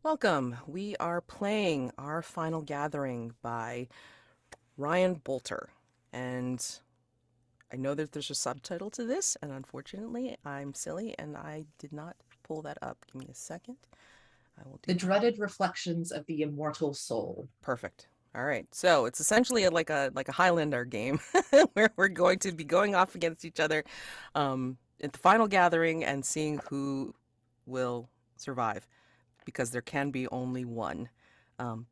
Welcome. We are playing Our Final Gathering by Ryan Boelter. And I know that there's a subtitle to this, and unfortunately, I'm silly and I did not pull that up. Give me a second. I will do The that. dreaded reflections of the immortal soul. Perfect. All right. So it's essentially like a Highlander game where we're going to be going off against each other at the final gathering and seeing who will survive because there can be only one.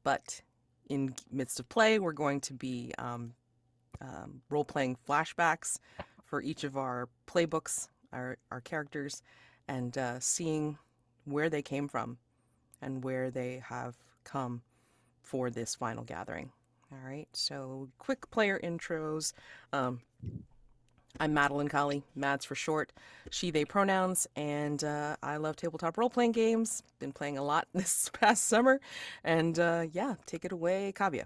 But in midst of play, we're going to be role-playing flashbacks for each of our playbooks, our characters, and seeing where they came from and where they have come for this final gathering. All right, so quick player intros. Um, I'm Madeline Colley, Mads for short, she, they pronouns, and I love tabletop role playing games. Been playing a lot this past summer, and yeah, take it away, Kavya.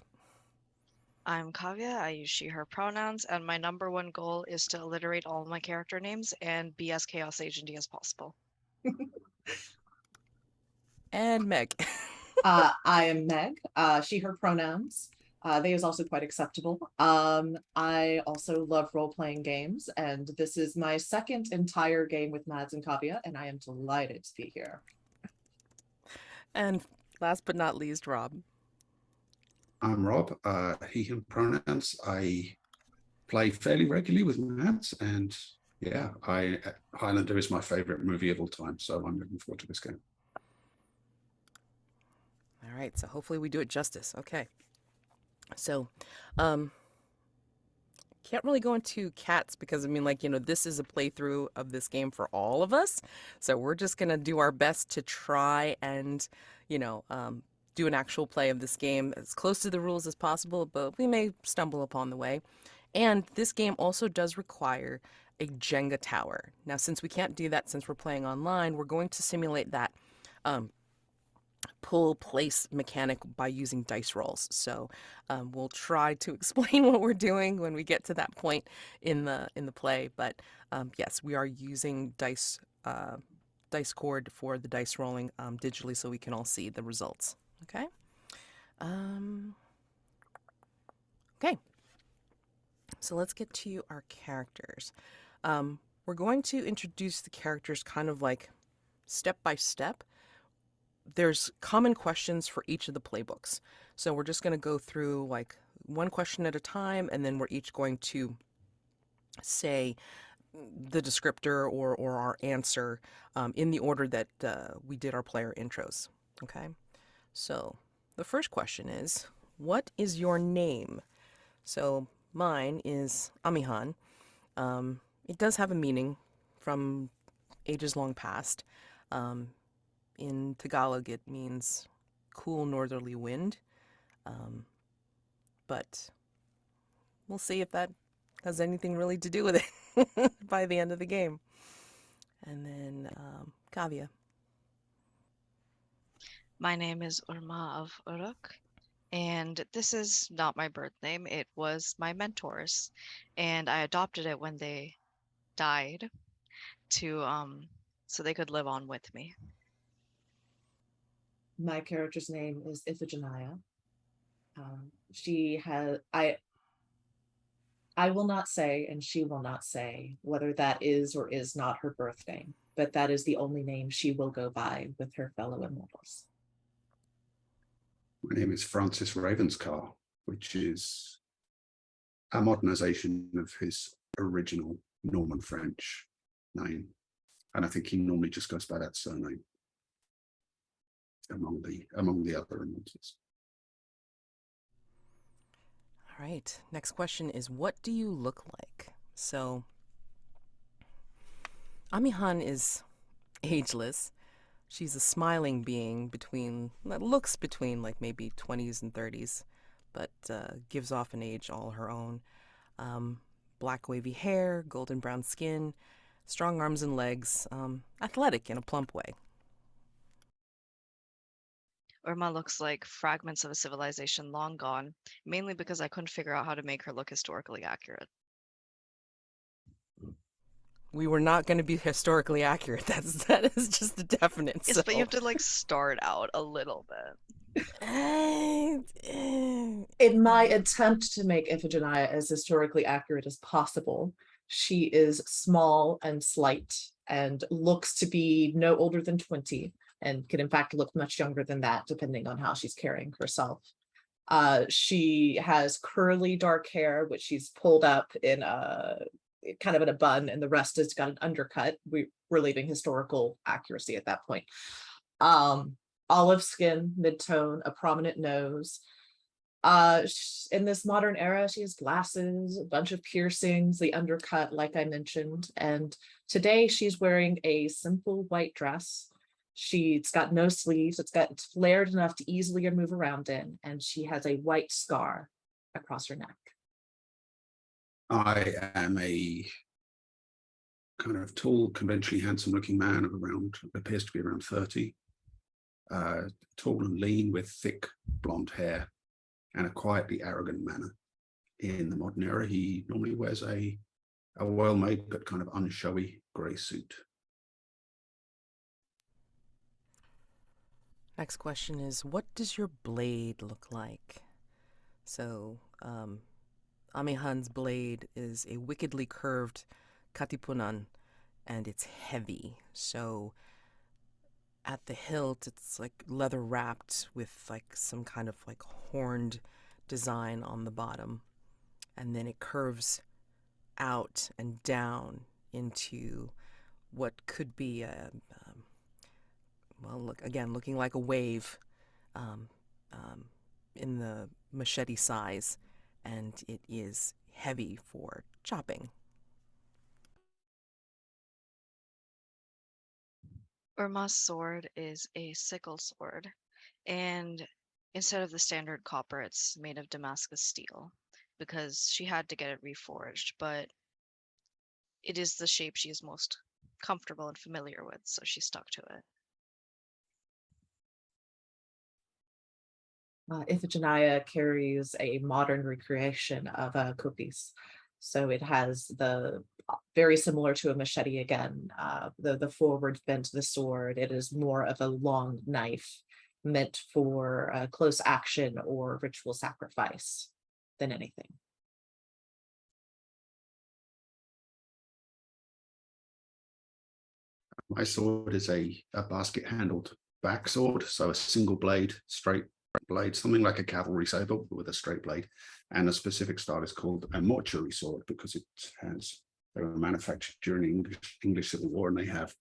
I'm Kavya. I use she, her pronouns, and my number one goal is to alliterate all of my character names and be as chaos agenty as possible. And Meg. I am Meg, she, her pronouns. They is also quite acceptable. I also love role-playing games, and this is my second entire game with Mads and Kavya, and I am delighted to be here. And last but not least, Rob. I'm Rob, he, him pronouns. I play fairly regularly with Mads, and yeah, Highlander is my favorite movie of all time, so I'm looking forward to this game. All right, so hopefully we do it justice. Okay. So, um, can't really go into cats because I mean, like, this is a playthrough of this game for all of us. So we're just gonna do our best to try and, do an actual play of this game as close to the rules as possible, but we may stumble upon the way. And this game also does require a Jenga tower. Now, since we can't do that since we're playing online, we're going to simulate that pull place mechanic by using dice rolls. So we'll try to explain what we're doing when we get to that point in the play. But yes, we are using dice cord for the dice rolling digitally, so we can all see the results. Okay. Okay. So let's get to our characters. We're going to introduce the characters kind of like step by step. There's common questions for each of the playbooks. So we're just going to go through like one question at a time, and then we're each going to say the descriptor or our answer in the order that we did our player intros. Okay? So the first question is, what is your name? So mine is Amihan. It does have a meaning from ages long past. In Tagalog, it means cool northerly wind. But we'll see if that has anything really to do with it by the end of the game. And then Kavya. My name is Urmah of Uruk, and this is not my birth name. It was my mentor's, and I adopted it when they died to so they could live on with me. My character's name is Iphigenia. She has I will not say, and she will not say whether that is or is not her birth name, but that is the only name she will go by with her fellow immortals. My name is Francis Ravenscar, which is a modernization of his original Norman French name. And I think he normally just goes by that surname among the other immortals. All right. Next question is, what do you look like? So Amihan is ageless. She's a smiling being that looks between like maybe 20s and 30s, but gives off an age all her own. Black wavy hair, golden brown skin, strong arms and legs, athletic in a plump way. Urmah looks like fragments of a civilization long gone, mainly because I couldn't figure out how to make her look historically accurate. We were not going to be historically accurate. That is just a definite. Yes, So. but you have to like start out a little bit. In my attempt to make Iphigenia as historically accurate as possible, she is small and slight and looks to be no older than 20 and can in fact look much younger than that depending on how she's carrying herself. She has curly dark hair, which she's pulled up in a kind of in a bun, and the rest has got an undercut. We're leaving historical accuracy at that point. Olive skin, mid-tone, a prominent nose. In this modern era, she has glasses, a bunch of piercings, the undercut, like I mentioned, and today she's wearing a simple white dress. She's got no sleeves, it's flared enough to easily move around in, and she has a white scar across her neck. I am a kind of tall, conventionally handsome-looking man of appears to be around 30, tall and lean with thick blonde hair and a quietly arrogant manner. In the modern era, he normally wears a well-made but kind of unshowy grey suit. Next question is, what does your blade look like? So, Amihan's blade is a wickedly curved katipunan, and it's heavy. So, at the hilt, it's like leather wrapped with like some kind of like horned design on the bottom. And then it curves out and down into what could be a looking like a wave in the machete size, and it is heavy for chopping. Urmah's sword is a sickle sword, and instead of the standard copper, it's made of Damascus steel because she had to get it reforged, but it is the shape she is most comfortable and familiar with, so she stuck to it. Iphigenia carries a modern recreation of a kopis. So it has the very similar to a machete again, the forward bend to the sword. It is more of a long knife meant for close action or ritual sacrifice than anything. My sword is a basket-handled back sword, so a single blade, straight blade, something like a cavalry saber with a straight blade. And a specific style is called a mortuary sword because they were manufactured during the English Civil War, and they have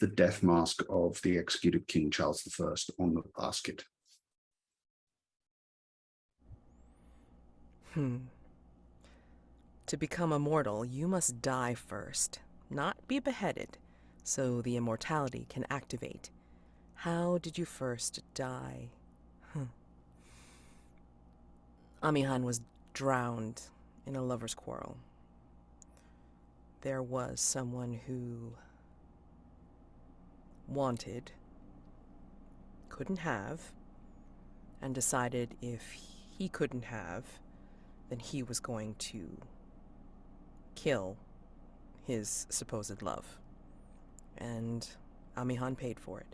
the death mask of the executed King Charles I on the basket. To become immortal, you must die first, not be beheaded, so the immortality can activate. How did you first die? Amihan was drowned in a lover's quarrel. There was someone who wanted, couldn't have, and decided if he couldn't have, then he was going to kill his supposed love. And Amihan paid for it.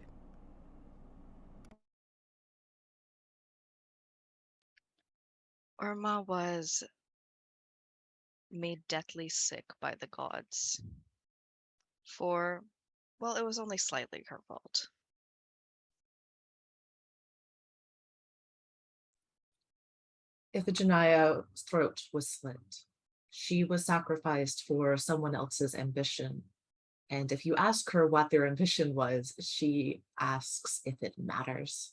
Urmah was made deathly sick by the gods. Well, it was only slightly her fault. Iphigenia's throat was slit. She was sacrificed for someone else's ambition. And if you ask her what their ambition was, she asks if it matters.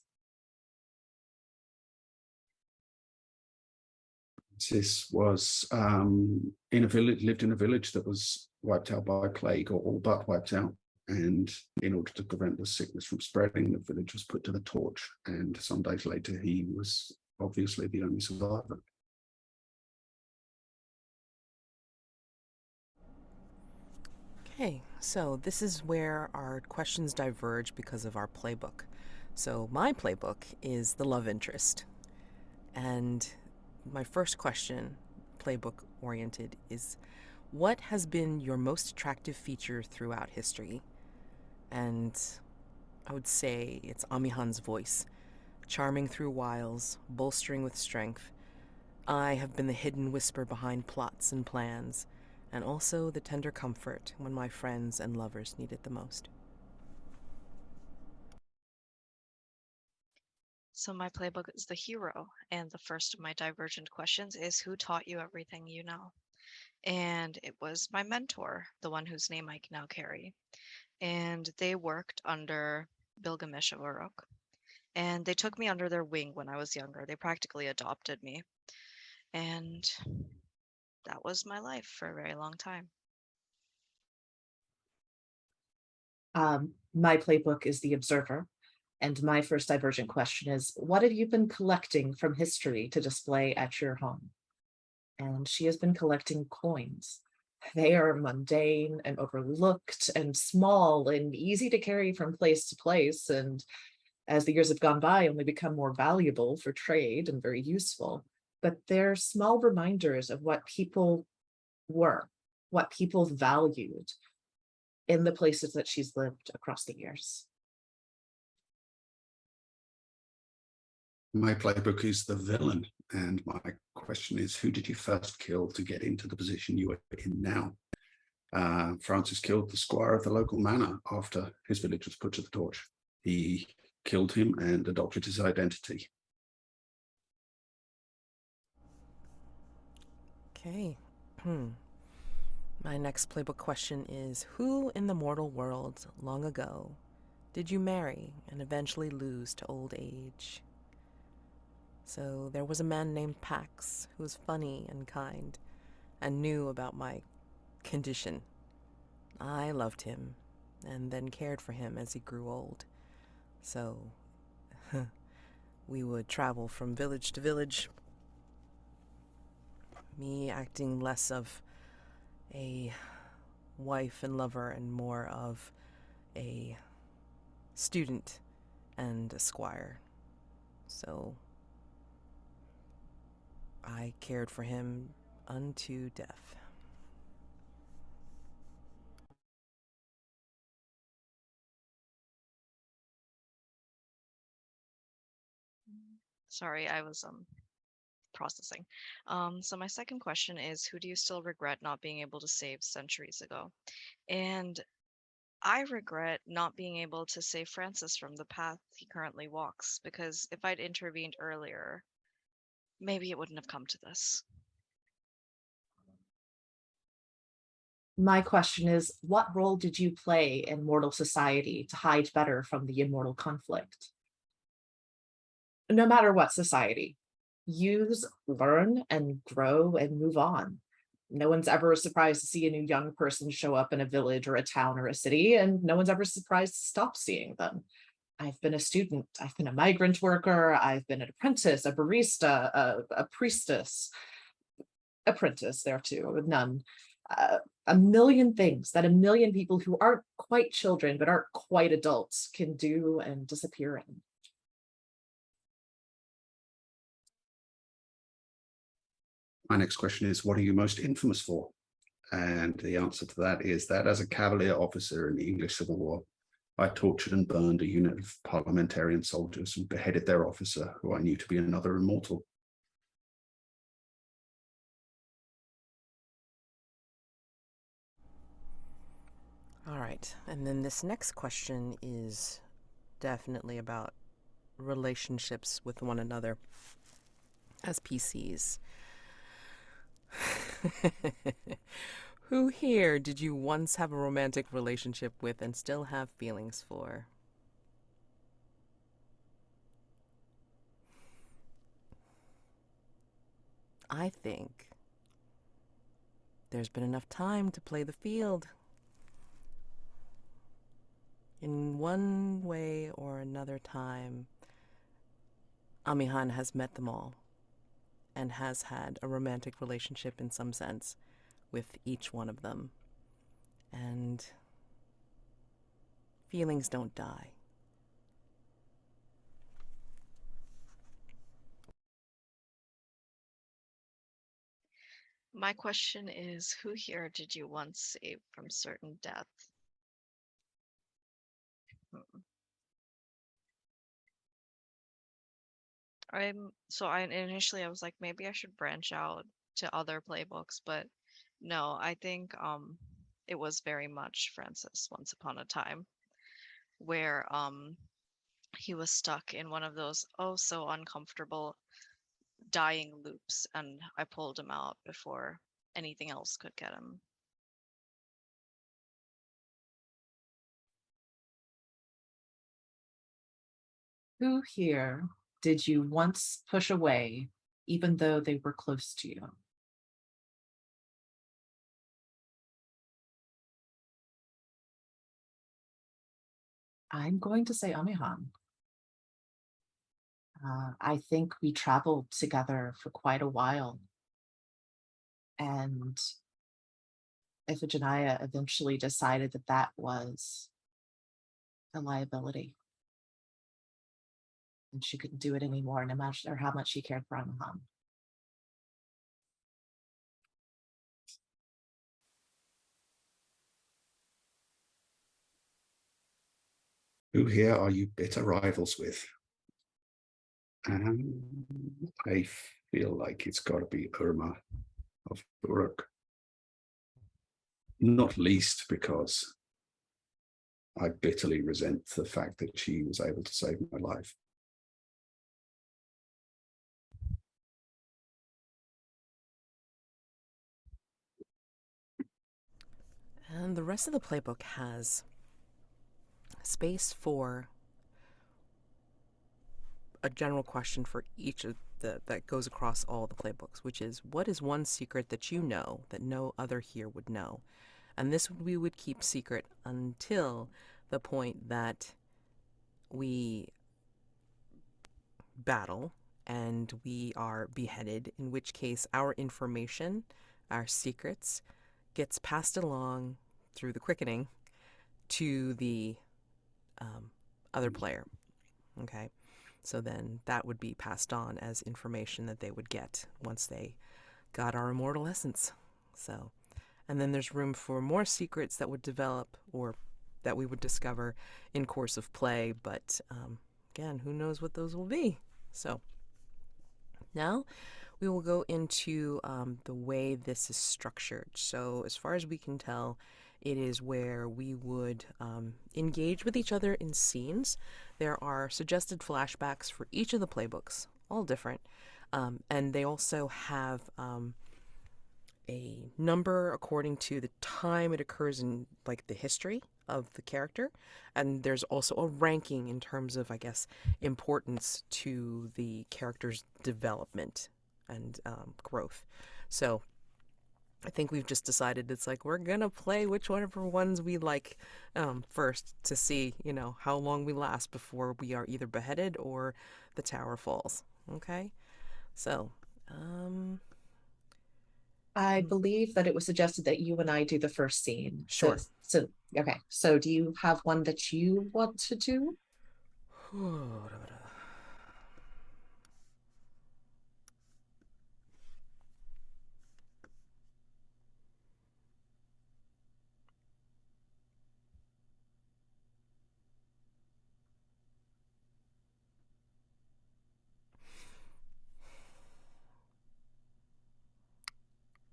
This was lived in a village that was wiped out by plague, or all but wiped out. And in order to prevent the sickness from spreading, the village was put to the torch. And some days later, he was obviously the only survivor. Okay, so this is where our questions diverge because of our playbook. So my playbook is the love interest. And my first question, playbook oriented, is What has been your most attractive feature throughout history? And I would say it's Amihan's voice, charming through wiles, bolstering with strength. I have been the hidden whisper behind plots and plans, and also the tender comfort when my friends and lovers need it the most. So my playbook is the hero, and the first of my divergent questions is who taught you everything you know? And it was my mentor, the one whose name I now carry. And they worked under Bilgamesh of Uruk. And they took me under their wing when I was younger. They practically adopted me. And that was my life for a very long time. My playbook is the observer. And my first divergent question is, what have you been collecting from history to display at your home? And she has been collecting coins. They are mundane and overlooked and small and easy to carry from place to place. And as the years have gone by, only become more valuable for trade and very useful. But they're small reminders of what people were, what people valued in the places that she's lived across the years. My playbook is the villain, and my question is, who did you first kill to get into the position you are in now? Francis killed the squire of the local manor after his village was put to the torch. He killed him and adopted his identity. Okay. My next playbook question is, who in the mortal world long ago did you marry and eventually lose to old age? So there was a man named Pax who was funny and kind and knew about my condition. I loved him and then cared for him as he grew old. So we would travel from village to village, me acting less of a wife and lover and more of a student and a squire. So I cared for him unto death. Sorry, I was processing. So my second question is, who do you still regret not being able to save centuries ago? And I regret not being able to save Francis from the path he currently walks, because if I'd intervened earlier, maybe it wouldn't have come to this. My question is, what role did you play in mortal society to hide better from the immortal conflict? No matter what society, use, learn, and grow and move on. No one's ever surprised to see a new young person show up in a village or a town or a city, and no one's ever surprised to stop seeing them. I've been a student, I've been a migrant worker, I've been an apprentice, a barista, a priestess, apprentice there too, a nun, a million things that a million people who aren't quite children but aren't quite adults can do and disappear in. My next question is, what are you most infamous for? And the answer to that is that as a cavalier officer in the English Civil War, I tortured and burned a unit of parliamentarian soldiers and beheaded their officer, who I knew to be another immortal. All right, and then this next question is definitely about relationships with one another as PCs. Who here did you once have a romantic relationship with and still have feelings for? I think there's been enough time to play the field. In one way or another time, Amihan has met them all and has had a romantic relationship in some sense with each one of them. And feelings don't die. My question is, who here did you once save from certain death? Initially I was like, maybe I should branch out to other playbooks, but no, I think it was very much Francis Once Upon a Time, where he was stuck in one of those oh so uncomfortable dying loops, and I pulled him out before anything else could get him. Who here did you once push away, even though they were close to you? I'm going to say Amihan. I think we traveled together for quite a while. And Iphigenia eventually decided that that was a liability. And she couldn't do it anymore, no matter how much she cared for Amihan. Who here are you bitter rivals with? I feel like it's got to be Urmah of Uruk. Not least because I bitterly resent the fact that she was able to save my life. And the rest of the playbook has space for a general question for each of that goes across all the playbooks, which is, what is one secret that you know that no other here would know? And this we would keep secret until the point that we battle and we are beheaded, in which case our information, our secrets, gets passed along through the quickening to the other player. Okay? So then that would be passed on as information that they would get once they got our immortal essence. So, and then there's room for more secrets that would develop or that we would discover in course of play. But again, who knows what those will be? So now we will go into the way this is structured. So as far as we can tell, it is where we would engage with each other in scenes. There are suggested flashbacks for each of the playbooks, all different. And they also have a number according to the time it occurs in, like, the history of the character. And there's also a ranking in terms of, I guess, importance to the character's development and growth. So I think we've just decided it's like we're gonna play whichever ones we like first to see, how long we last before we are either beheaded or the tower falls. Okay, so I believe that it was suggested that you and I do the first scene. Sure. So okay. So do you have one that you want to do?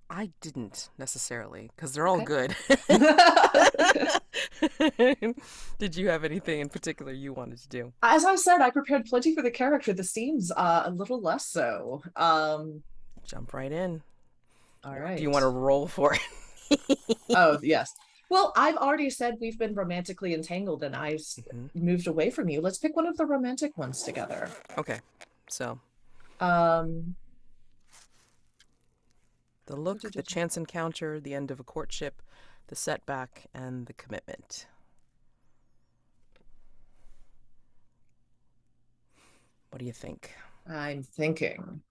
I didn't necessarily, because they're all good. Did you have anything in particular you wanted to do? As I said, I prepared plenty for the character. The scenes, a little less so. Jump right in. All right. Do you want to roll for it? Oh, yes. Well, I've already said we've been romantically entangled and I moved away from you. Let's pick one of the romantic ones together. Okay. So the look, the chance encounter, the end of a courtship, the setback, and the commitment. What do you think? I'm thinking.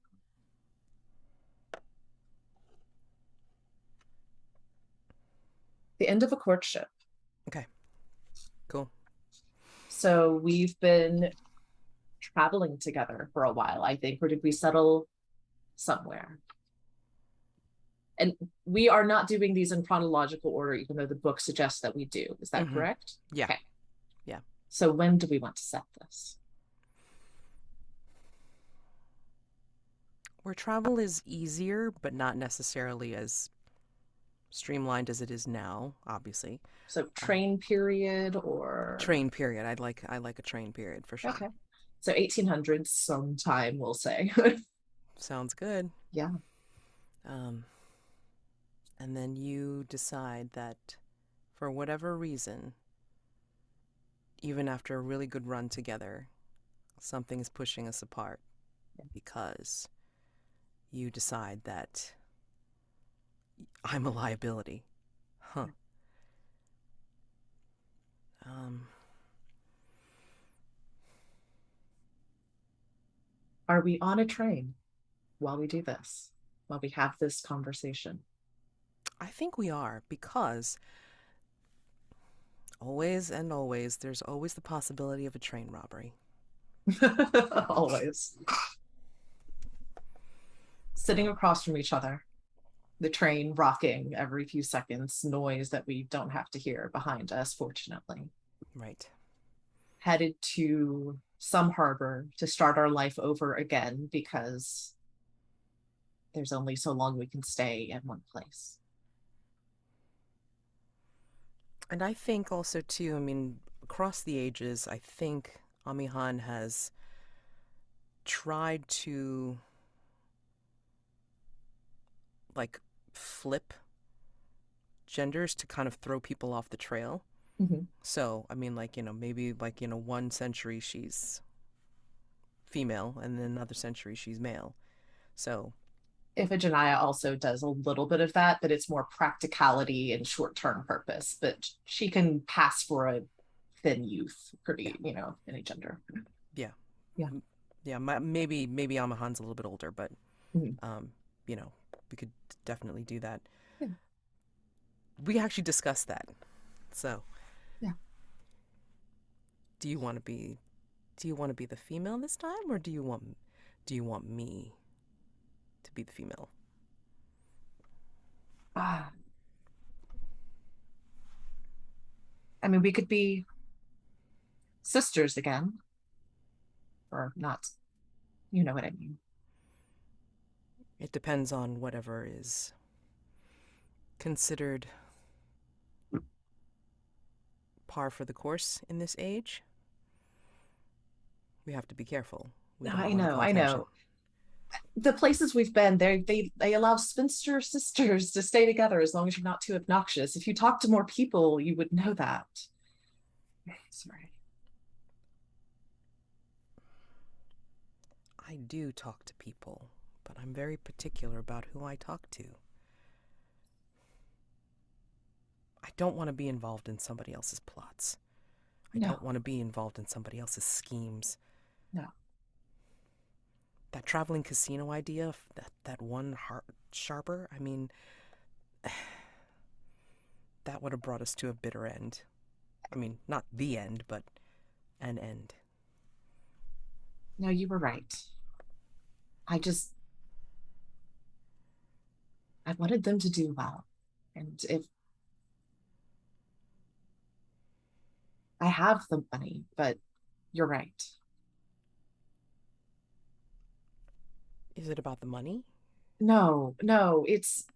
The end of a courtship. Okay. Cool. So we've been traveling together for a while, I think, or did we settle somewhere? And we are not doing these in chronological order, even though the book suggests that we do. Is that correct? Yeah. Okay. Yeah. So when do we want to set this? Where travel is easier, but not necessarily as streamlined as it is now, obviously. So train period or Train period. I like a train period for sure. okay. So 1800s sometime, we'll say. Sounds good. Yeah. And then you decide that for whatever reason, even after a really good run together, something is pushing us apart because you decide that I'm a liability. Huh. Are we on a train while we do this? While we have this conversation? I think we are, because always and always, there's always the possibility of a train robbery. Always. Sitting across from each other, the train rocking every few seconds, noise that we don't have to hear behind us, fortunately. Right. Headed to some harbor to start our life over again, because there's only so long we can stay at one place. And I think also, too, I mean, across the ages, I think Amihan has tried to, like, flip genders to kind of throw people off the trail. Mm-hmm. So, I mean, like, maybe, like, one century she's female, and then another century she's male. So Iphigenia also does a little bit of that, but it's more practicality and short-term purpose. But she can pass for a thin youth, pretty, any gender. Yeah. Yeah. Yeah, maybe Amihan's a little bit older, but, Mm-hmm. We could definitely do that. Yeah. We actually discussed that. So, yeah. Do you want to be the female this time, or do you want me to be the female? I mean, we could be sisters again, or not. You know what I mean. It depends on whatever is considered par for the course in this age. We have to be careful. I know. The places we've been, they allow spinster sisters to stay together as long as you're not too obnoxious. If you talk to more people, you would know that. Sorry. I do talk to people, but I'm very particular about who I talk to. I don't want to be involved in somebody else's plots. I don't want to be involved in somebody else's schemes. No. That traveling casino idea, that one sharper, I mean, that would have brought us to a bitter end. I mean, not the end, but an end. No, you were right. I wanted them to do well. And if I have the money, but you're right. Is it about the money? No, it's...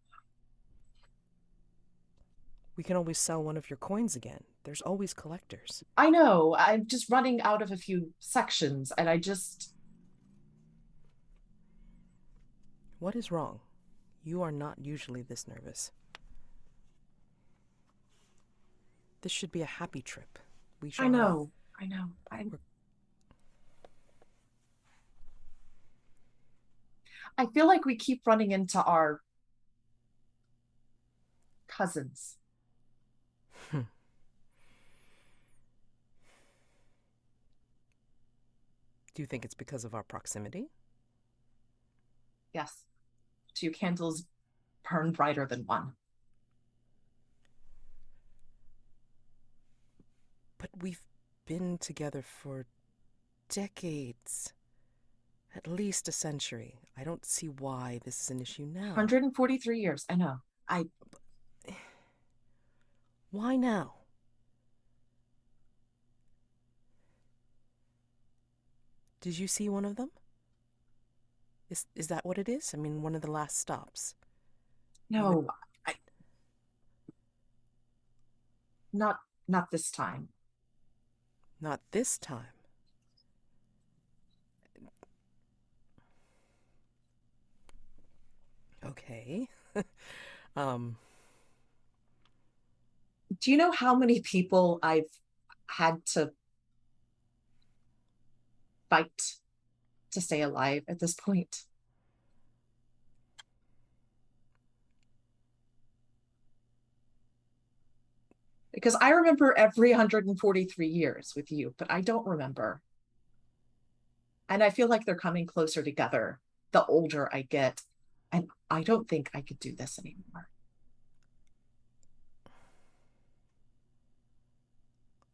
We can always sell one of your coins again. There's always collectors. I know. I'm just running out of a few sections, and I just... What is wrong? You are not usually this nervous. This should be a happy trip. I know. I feel like we keep running into our cousins. Do you think it's because of our proximity? Yes. Two candles burn brighter than one. But we've been together for decades. At least a century. I don't see why this is an issue now. 143 years, I know. Why now? Did you see one of them? Is that what it is? I mean, one of the last stops. No, not this time. Not this time. Okay. Do you know how many people I've had to fight to stay alive at this point? Because I remember every 143 years with you, but I don't remember. And I feel like they're coming closer together the older I get. And I don't think I could do this anymore.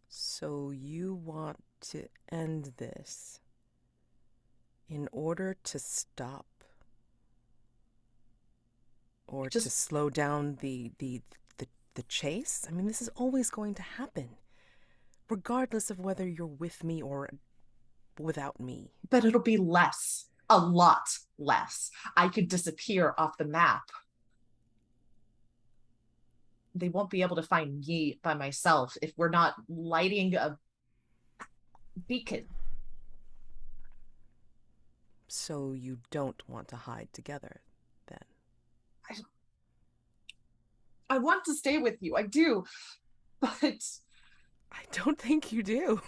So you want to end this in order to stop or to slow down the chase? I mean, this is always going to happen, regardless of whether you're with me or without me. But it'll be less, a lot less. I could disappear off the map. They won't be able to find me by myself if we're not lighting a beacon. So you don't want to hide together, then? I want to stay with you, I do, but... I don't think you do.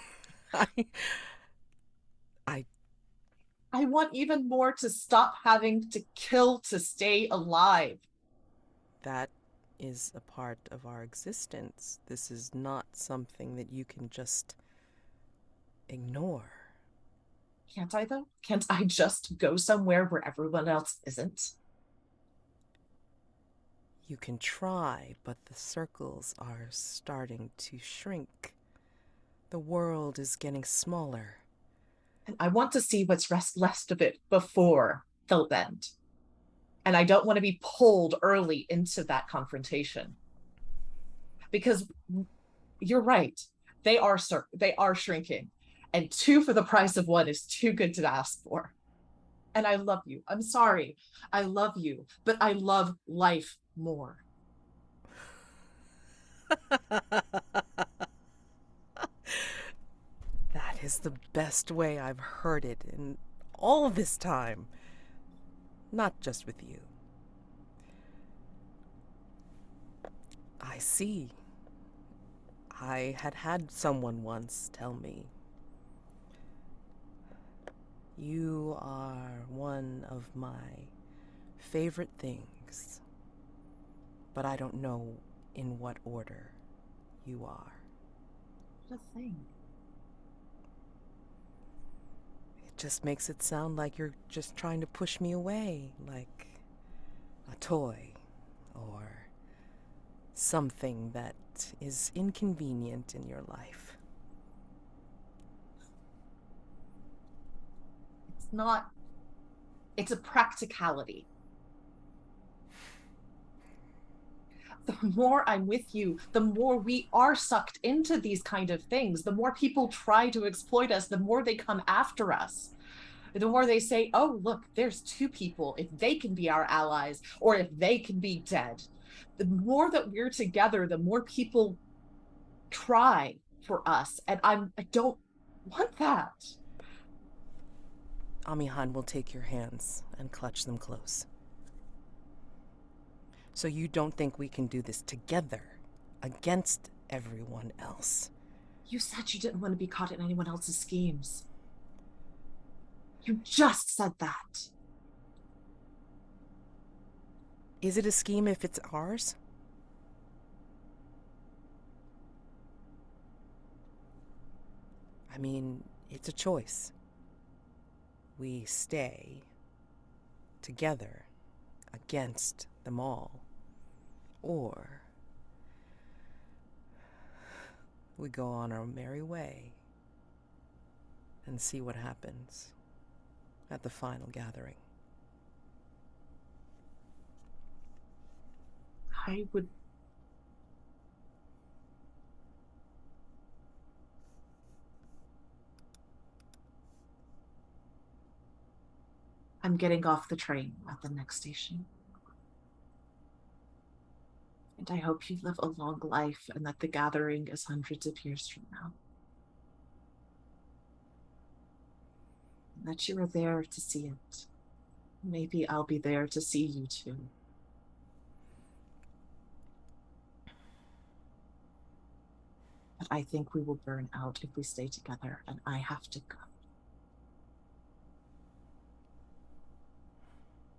I want even more to stop having to kill to stay alive. That is a part of our existence. This is not something that you can just ignore. Can't I, though? Can't I just go somewhere where everyone else isn't? You can try, but the circles are starting to shrink. The world is getting smaller. And I want to see what's left of it before the end. And I don't want to be pulled early into that confrontation. Because you're right. They are shrinking. And 2 for the price of 1 is too good to ask for. And I love you. I'm sorry. I love you. But I love life more. That is the best way I've heard it in all this time. Not just with you. I see. I had someone once tell me, you are one of my favorite things, but I don't know in what order you are. What a thing. It just makes it sound like you're just trying to push me away, like a toy or something that is inconvenient in your life. It's not, it's a practicality. The more I'm with you, the more we are sucked into these kind of things. The more people try to exploit us, the more they come after us. The more they say, oh, look, there's 2 people. If they can be our allies, or if they can be dead. The more that we're together, the more people try for us. And I don't want that. Amihan will take your hands and clutch them close. So you don't think we can do this together, against everyone else? You said you didn't want to be caught in anyone else's schemes. You just said that. Is it a scheme if it's ours? I mean, it's a choice. We stay together against them all, or we go on our merry way and see what happens. at the final gathering? I would. I'm getting off the train at the next station. And I hope you live a long life and that the gathering is hundreds of years from now. And that you are there to see it. Maybe I'll be there to see you too. But I think we will burn out if we stay together, and I have to go.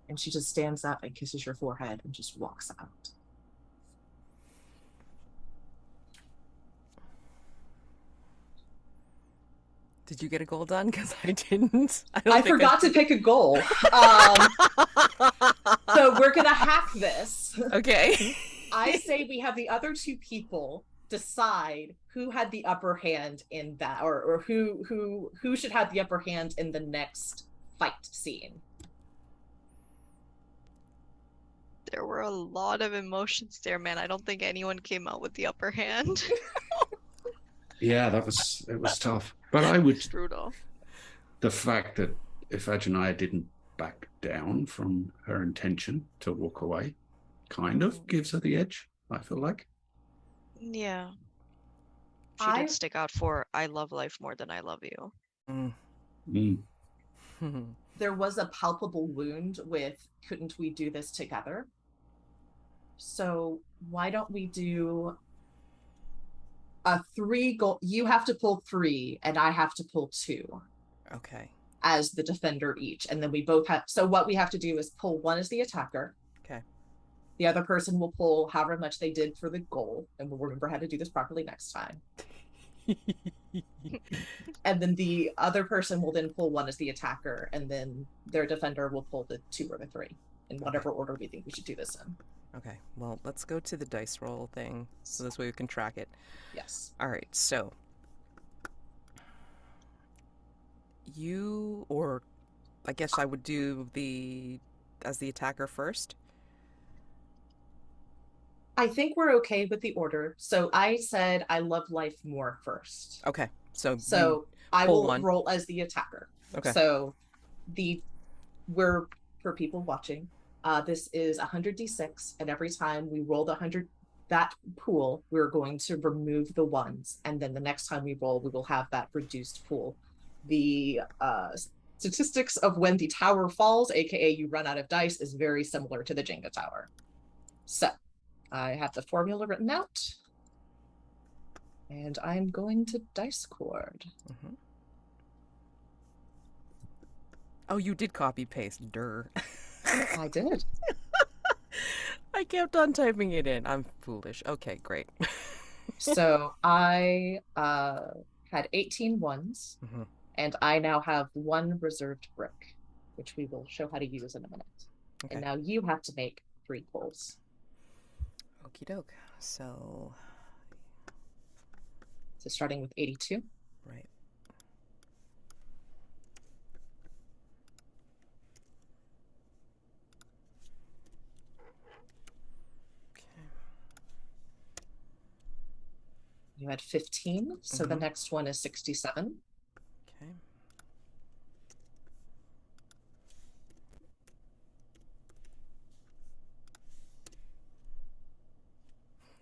And she just stands up and kisses your forehead and just walks out. Did you get a goal done? Because I didn't. I forgot to pick a goal. So we're going to hack this. Okay. I say we have the other two people decide who had the upper hand in that, or who should have the upper hand in the next fight scene. There were a lot of emotions there, man. I don't think anyone came out with the upper hand. Yeah, it was tough. But I would, Brutal. the fact that Iphigenia didn't back down from her intention to walk away kind of gives her the edge, I feel like. Yeah. She did stick out for I love life more than I love you. There was a palpable wound with couldn't we do this together? So why don't we do a 3 goal? You have to pull 3 and I have to pull 2. Okay. As the defender each. And then we both have, so what we have to do is pull 1 as the attacker. Okay. The other person will pull however much they did for the goal, and we'll remember how to do this properly next time. And then the other person will then pull 1 as the attacker, and then their defender will pull the 2 or the 3 in whatever order we think we should do this in. Okay, well, let's go to the dice roll thing so this way we can track it. Yes. All right, so you, or I guess I would do as the attacker first. I think we're okay with the order. So I said I love life more first. Okay, so I will roll as the attacker. Okay. So we're, for people watching, this is 100d6, and every time we roll the 100 that pool, we're going to remove the 1s, and then the next time we roll, we will have that reduced pool. The statistics of when the tower falls, aka you run out of dice, is very similar to the Jenga tower. So I have the formula written out, and I'm going to dice cord. Mm-hmm. Oh, you did copy paste, durr. I did. I kept on typing it in. I'm foolish. Okay, great. So I had 18 1s, Mm-hmm. and I now have 1 reserved brick, which we will show how to use in a minute. Okay. And now you have to make 3 pulls. Okie doke. So starting with 82. Right. You had 15, so the next one is 67. Okay.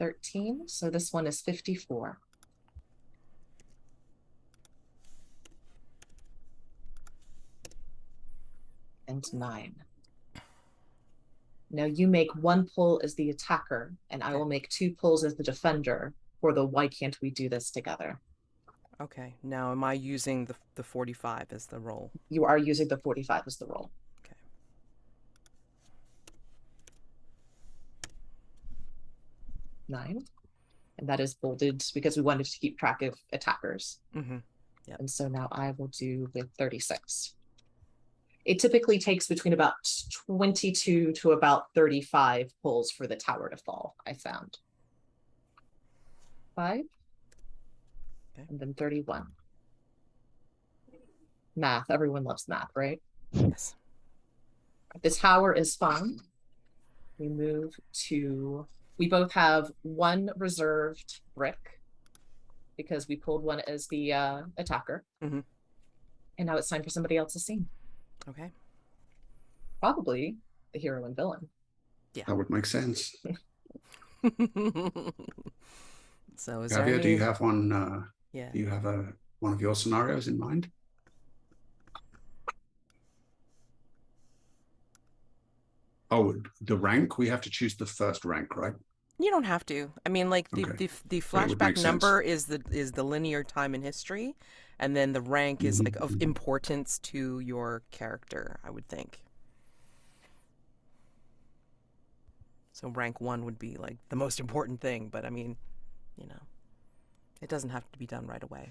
$13, so this one is 54. And 9. Now you make 1 pull as the attacker, and I will make 2 pulls as the defender for the why can't we do this together. Okay, now am I using the 45 as the roll? You are using the 45 as the roll. Okay. Nine. And that is bolded because we wanted to keep track of attackers. Mm-hmm. Yep. And so now I will do with 36. It typically takes between about 22 to about 35 pulls for the tower to fall, I found. 5. Okay. And then 31. Math. Everyone loves math, right? Yes. The tower is fine. We move to, we both have one reserved brick because we pulled one as the attacker. Mhm. And now it's time for somebody else's scene. Okay. Probably the hero and villain. That would make sense. So is there Kavya, any... do you have one? Yeah. Do you have one of your scenarios in mind? Oh, the rank. We have to choose the first rank, right? You don't have to. I mean, like the Okay. the But it would flashback make sense. number is the linear time in history, and then the rank is like of importance to your character, I would think. So rank 1 would be like the most important thing, but I mean, you know, it doesn't have to be done right away.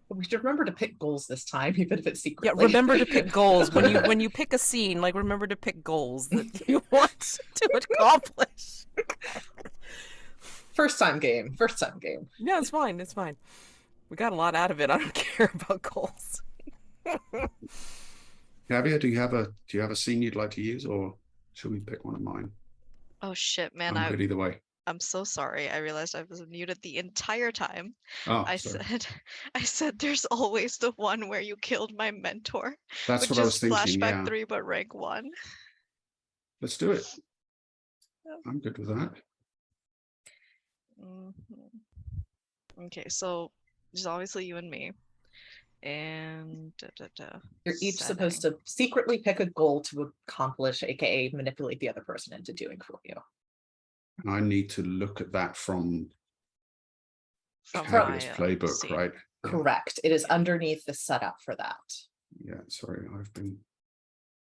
But we should remember to pick goals this time, even if it's Yeah, secretly. remember to pick goals when you pick a scene. Like, remember to pick goals that you want to accomplish. First time game. Yeah, it's fine. It's fine. We got a lot out of it. I don't care about goals. Kavya, do you have a scene you'd like to use, or should we pick one of mine? Oh shit, man! I'm good either way. I'm so sorry. I realized I was muted the entire time. Oh, I sorry. said there's always the one where you killed my mentor. That's which what I is was thinking. Flashback Yeah, 3, but rank 1. let's do it. Yep. I'm good with that. Okay, so there's obviously you and me. And You're each supposed to secretly pick a goal to accomplish, aka manipulate the other person into doing for you. And I need to look at that from from Kavya's my playbook, scene. right? Correct. It is underneath the setup for that. Yeah, sorry, I've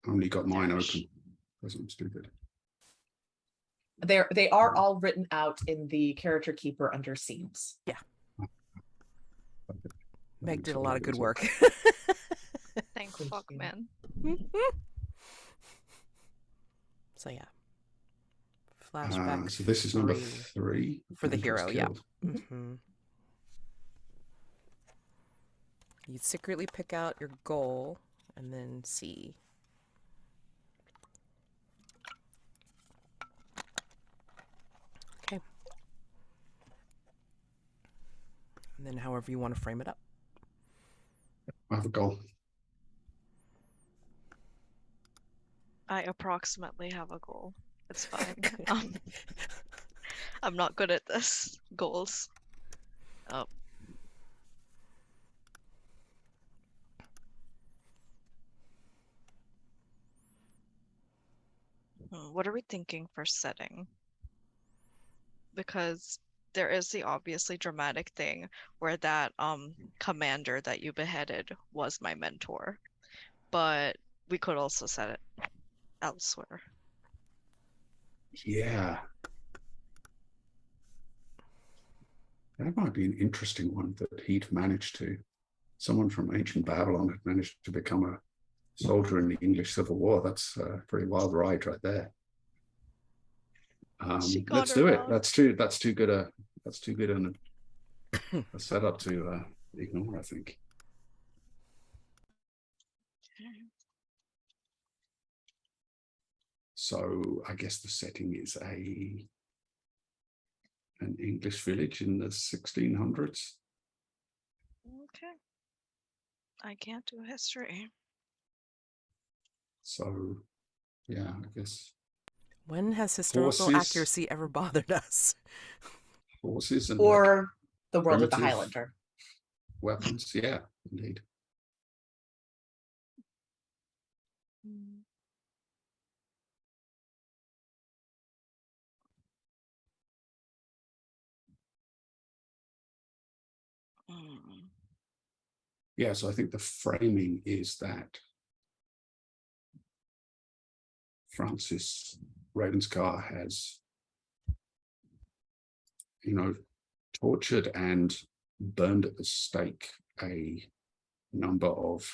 only got mine Gosh. open because I'm stupid. They are all written out in the character keeper under scenes. Yeah. Meg did a lot of good work. Thank fuck, man. So yeah. Flashback. So this is number 3 for the hero. Yeah. Mm-hmm. You secretly pick out your goal and then see. Okay. And then however you want to frame it up. I have a goal. I approximately have a goal. It's fine. I'm not good at this. Goals. Oh. What are we thinking for setting? Because there is the obviously dramatic thing where that commander that you beheaded was my mentor. But we could also set it elsewhere. Yeah. That might be an interesting one that he'd managed to. Someone from ancient Babylon had managed to become a soldier in the English Civil War. That's a pretty wild ride right there. Let's do it. That's too good a setup to ignore, I think. So I guess the setting is an English village in the 1600s. Okay. I can't do history. So, yeah, I guess. When has historical accuracy ever bothered us? Horses and or the world of the Highlander. Weapons, yeah, indeed. Yeah, so I think the framing is that Francis Ravenscar has, tortured and burned at the stake a number of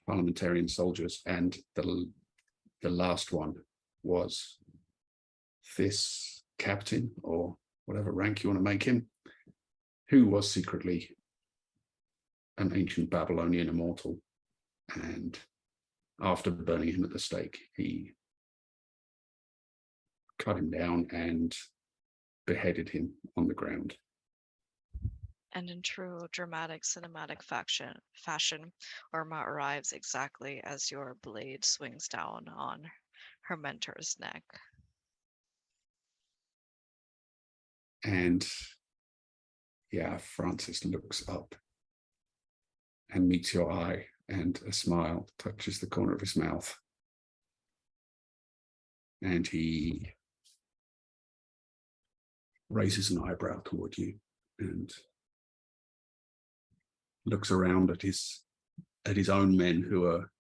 parliamentarian soldiers, and the last one was this captain, or whatever rank you want to make him, who was secretly an ancient Babylonian immortal and after burning him at the stake, he cut him down and beheaded him on the ground. And in true dramatic cinematic fashion, Urmah arrives exactly as your blade swings down on her mentor's neck. And yeah, Francis looks up and meets your eye, and a smile touches the corner of his mouth. And he raises an eyebrow toward you and looks around at his own men who are,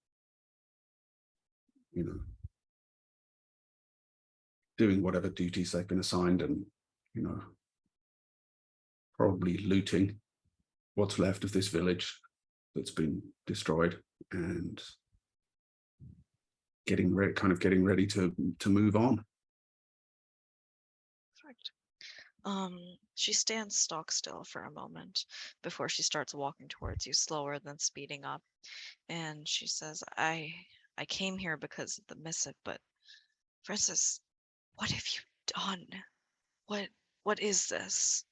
doing whatever duties they've been assigned, and, probably looting what's left of this village that's been destroyed, and getting ready to move on. Perfect. She stands stock still for a moment before she starts walking towards you, slower than speeding up. And she says, I came here because of the missive, but Francis, what have you done? What is this?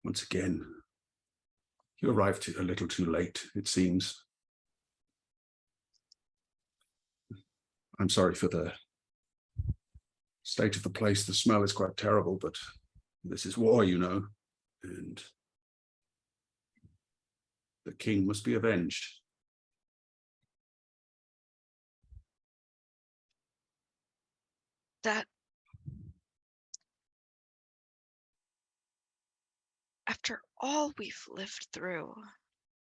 Once again, you arrived a little too late, it seems. I'm sorry for the state of the place. The smell is quite terrible, but this is war, and the king must be avenged. That after all we've lived through,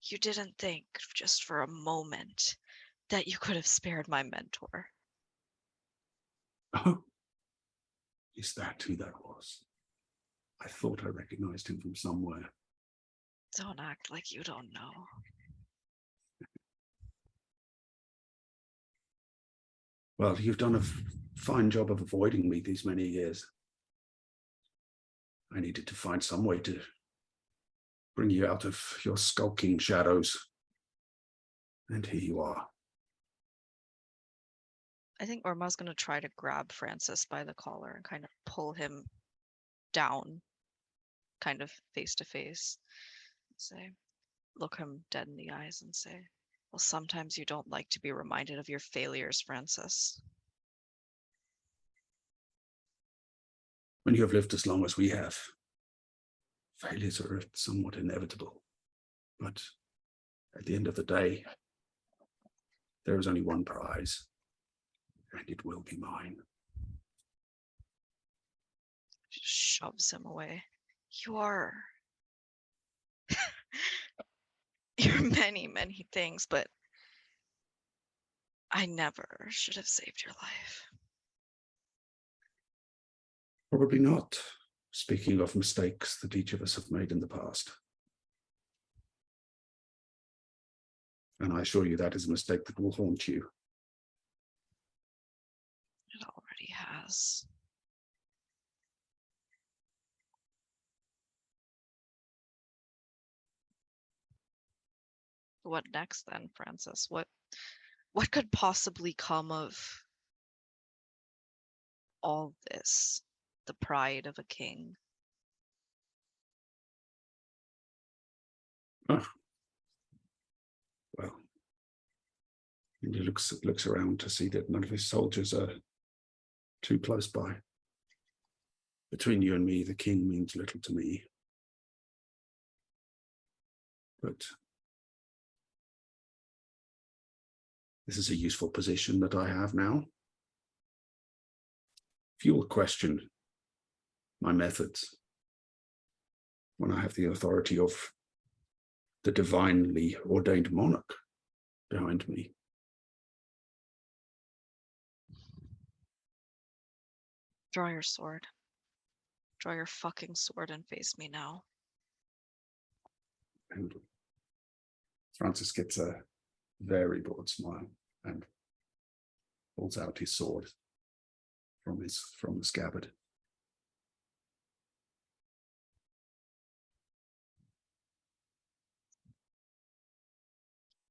you didn't think just for a moment that you could have spared my mentor. Oh, is that who that was? I thought I recognized him from somewhere. Don't act like you don't know. Well, you've done a fine job of avoiding me these many years. I needed to find some way to bring you out of your skulking shadows. And here you are. I think Urmah's going to try to grab Francis by the collar and kind of pull him down, kind of face to face. Say, look him dead in the eyes and say, well, sometimes you don't like to be reminded of your failures, Francis. When you have lived as long as we have, failures are somewhat inevitable. But at the end of the day, there is only one prize, and it will be mine. She shoves him away. You're many, many things, but I never should have saved your life. Probably not. Speaking of mistakes that each of us have made in the past. And I assure you that is a mistake that will haunt you. It already has. What next then, Francis? What could possibly come of all this? The pride of a king. Oh. Well, and he looks around to see that none of his soldiers are too close by. Between you and me, the king means little to me. But this is a useful position that I have now. If you will question my methods when I have the authority of the divinely ordained monarch behind me, Draw your sword. Draw your fucking sword and face me now. and Francis gets a very broad smile and pulls out his sword from the scabbard.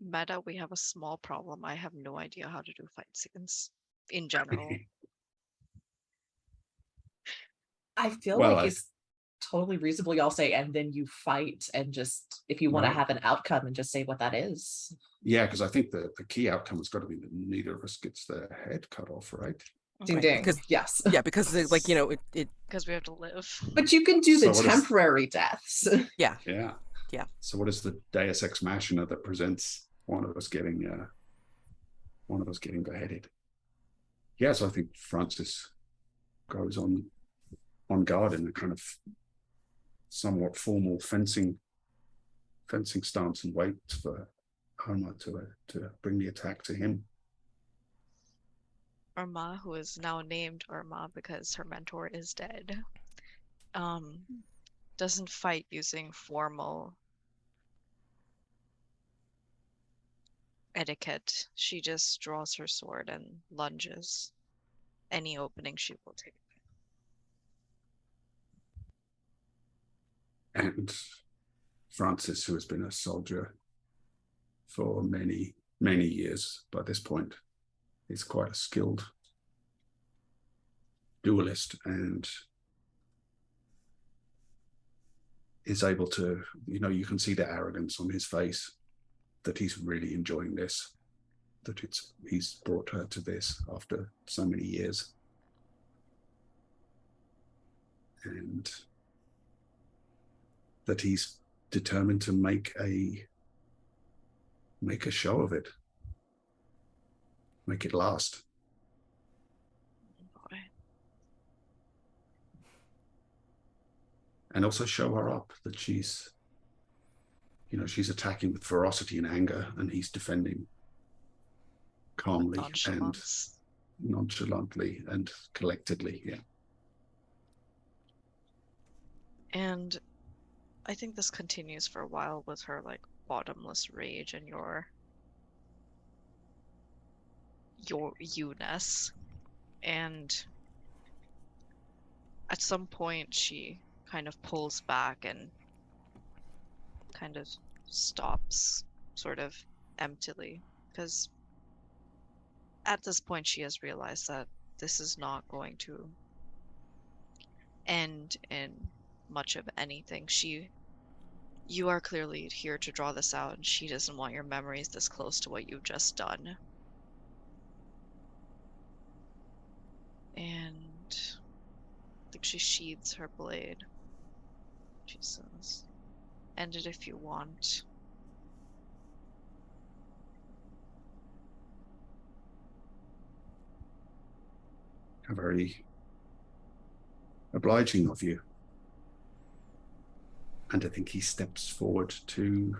Meta, we have a small problem. I have no idea how to do fight scenes in general. I feel Well, like it's totally reasonable. Y'all say, and then you fight, and just if you want to Right. have an outcome, and just say what that is. yeah, because I think the key outcome has got to be that neither of us gets their head cut off, right? Ding Right, ding. because- Yes. Yeah, because like it Because we have to live. But you can do the So what is- temporary deaths. yeah. Yeah. Yeah. So what is the Deus Ex Machina that presents one of us getting beheaded? Yes, I think Francis goes on guard in a kind of somewhat formal fencing stance and waits for Urmah to bring the attack to him. Urmah, who is now named Urmah because her mentor is dead, doesn't fight using formal etiquette. She just draws her sword and lunges. Any opening she will take. And Francis, who has been a soldier for many, many years by this point, is quite a skilled duelist and is able to, you can see the arrogance on his face that he's really enjoying this, that he's brought her to this after so many years. And that he's determined to make a show of it, make it last. Boy. And also show her up, that she's attacking with ferocity and anger, and he's defending calmly and nonchalantly and collectedly. Yeah. And I think this continues for a while with her like bottomless rage and your you-ness. And at some point she kind of pulls back and kind of stops sort of emptily, because at this point she has realized that this is not going to end in much of anything. You are clearly here to draw this out, and she doesn't want your memories this close to what you've just done. And I think she sheathes her blade. She says, "End it if you want." How very obliging of you. And I think he steps forward to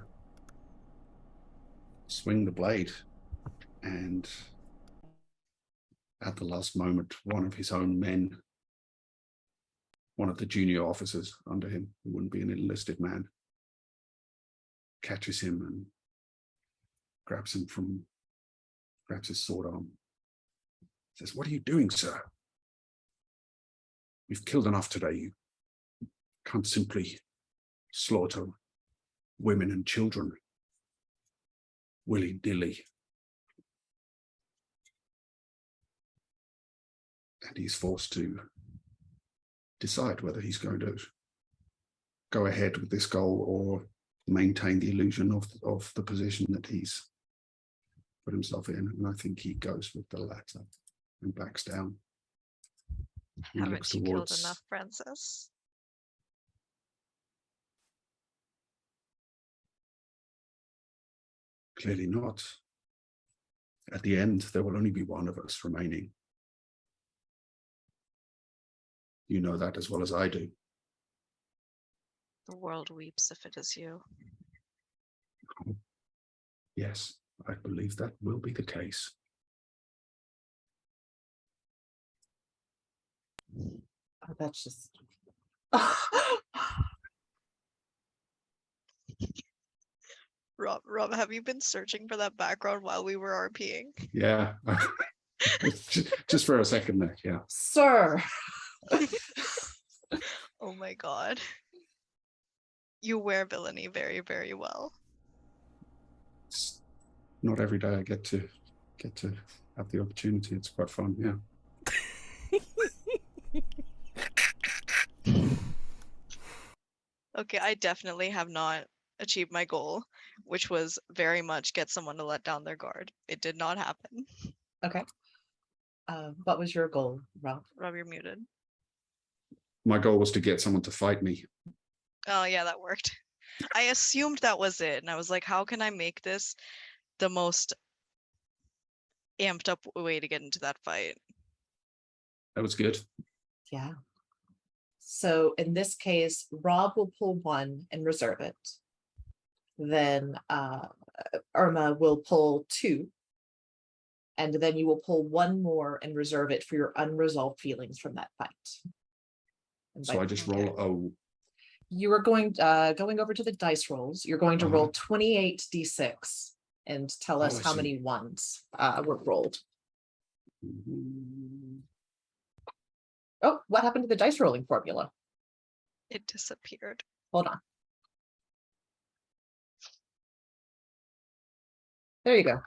swing the blade, and at the last moment, one of his own men, one of the junior officers under him, who wouldn't be an enlisted man, catches him and grabs his sword arm. Says, "What are you doing, sir? We've killed enough today. You can't simply slaughter women and children willy-nilly." And he's forced to decide whether he's going to go ahead with this goal or maintain the illusion of the position that he's put himself in. And I think he goes with the latter and backs down. He Haven't looks you killed towards- enough, Francis? Clearly not. At the end, there will only be one of us remaining. You know that as well as I do. The world weeps if it is you. Yes, I believe that will be the case. Oh, that's just. Rob, have you been searching for that background while we were RPing? Yeah. Just for a second there, yeah. Sir. Oh my god. You wear villainy very, very well. not every day I get to have the opportunity. It's quite fun. Yeah. Okay, I definitely have not achieved my goal, which was very much get someone to let down their guard. It did not happen. Okay. What was your goal, Rob? Rob, you're muted. My goal was to get someone to fight me. Oh yeah, that worked. I assumed that was it, and I was like, how can I make this the most amped up way to get into that fight? That was good. Yeah. So in this case, Rob will pull one and reserve it. Then Urmah will pull two. And then you will pull one more and reserve it for your unresolved feelings from that fight. And So I just roll you are going over to the dice rolls. You're going to roll 28 d6 and tell us how many ones were rolled. Oh, what happened to the dice rolling formula? It disappeared. Hold on. There you go.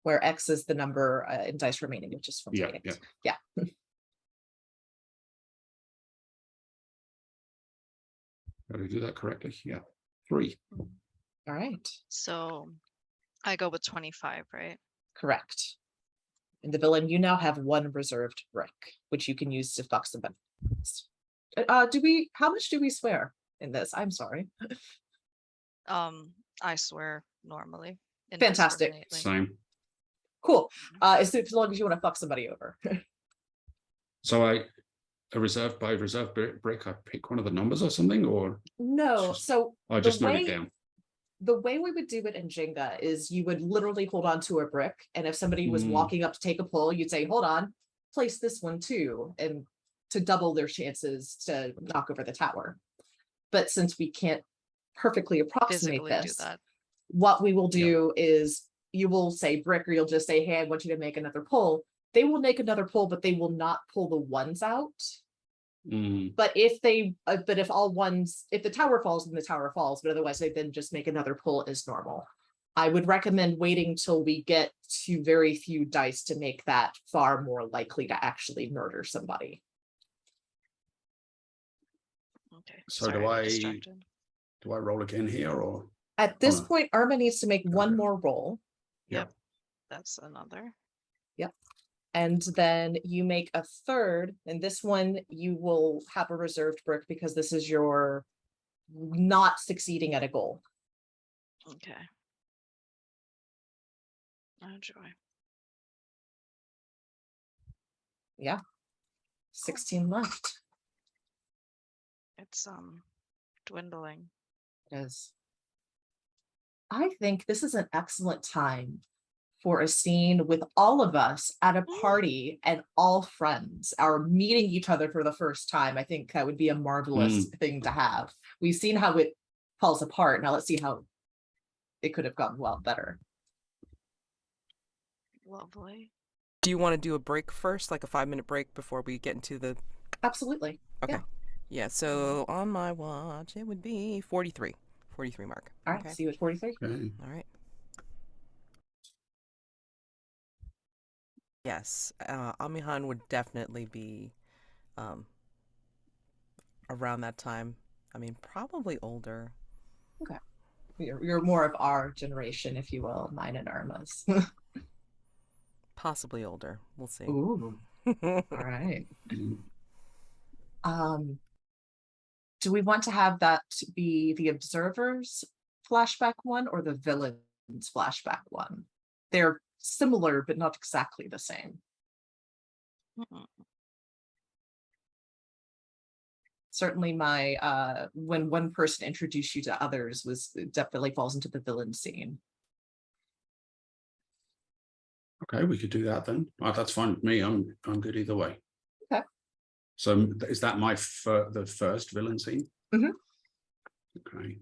Where X is the number in dice remaining, which is 28. Yeah. Did I do that correctly? Yeah. 3. All right. So I go with 25, right? Correct. And the villain, you now have one reserved brick, which you can use to fuck somebody. How much do we swear in this? I'm sorry. I swear normally. Fantastic. Same. Cool. As long as you want to fuck somebody over. So by reserve brick, I pick one of the numbers or something, or no. So I just note it down. The way we would do it in Jenga is you would literally hold on to a brick, and if somebody was walking up to take a pull, you'd say, hold on, place this one too, and to double their chances to knock over the tower. But since we can't perfectly approximate this, what we will do is you will say brick, or you'll just say, hey, I want you to make another pull. They will make another pull, but they will not pull the ones out. But if the tower falls, then the tower falls, but otherwise they then just make another pull as normal. I would recommend waiting till we get to very few dice to make that far more likely to actually murder somebody. Okay. So do I roll again here, or at this point, Urmah needs to make one more roll. Yep. That's another. Yep. And then you make a third, and this one you will have a reserved brick because this is your not succeeding at a goal. Okay. Oh, joy. Yeah. 16 left. It's dwindling. It is. I think this is an excellent time for a scene with all of us at a party and all friends are meeting each other for the first time. I think that would be a marvelous thing to have. We've seen how it falls apart. Now let's see how it could have gotten better. Lovely. Do you want to do a break first, like a 5-minute break before we get into the... Absolutely. Okay. Yeah, so on my watch, it would be 43 mark. All right, see you at 43. Okay. All right. Yes, Amihan would definitely be around that time. I mean, probably older. Okay. You're more of our generation, if you will, mine and Urmah's. Possibly older. We'll see. Ooh. All right. Do we want to have that be the observer's flashback one or the villain's flashback one? They're similar, but not exactly the same. Certainly my when one person introduced you to others definitely falls into the villain scene. Okay, we could do that then. Oh, that's fine with me. I'm good either way. Okay. So is that the first villain scene? Mm-hmm. Okay.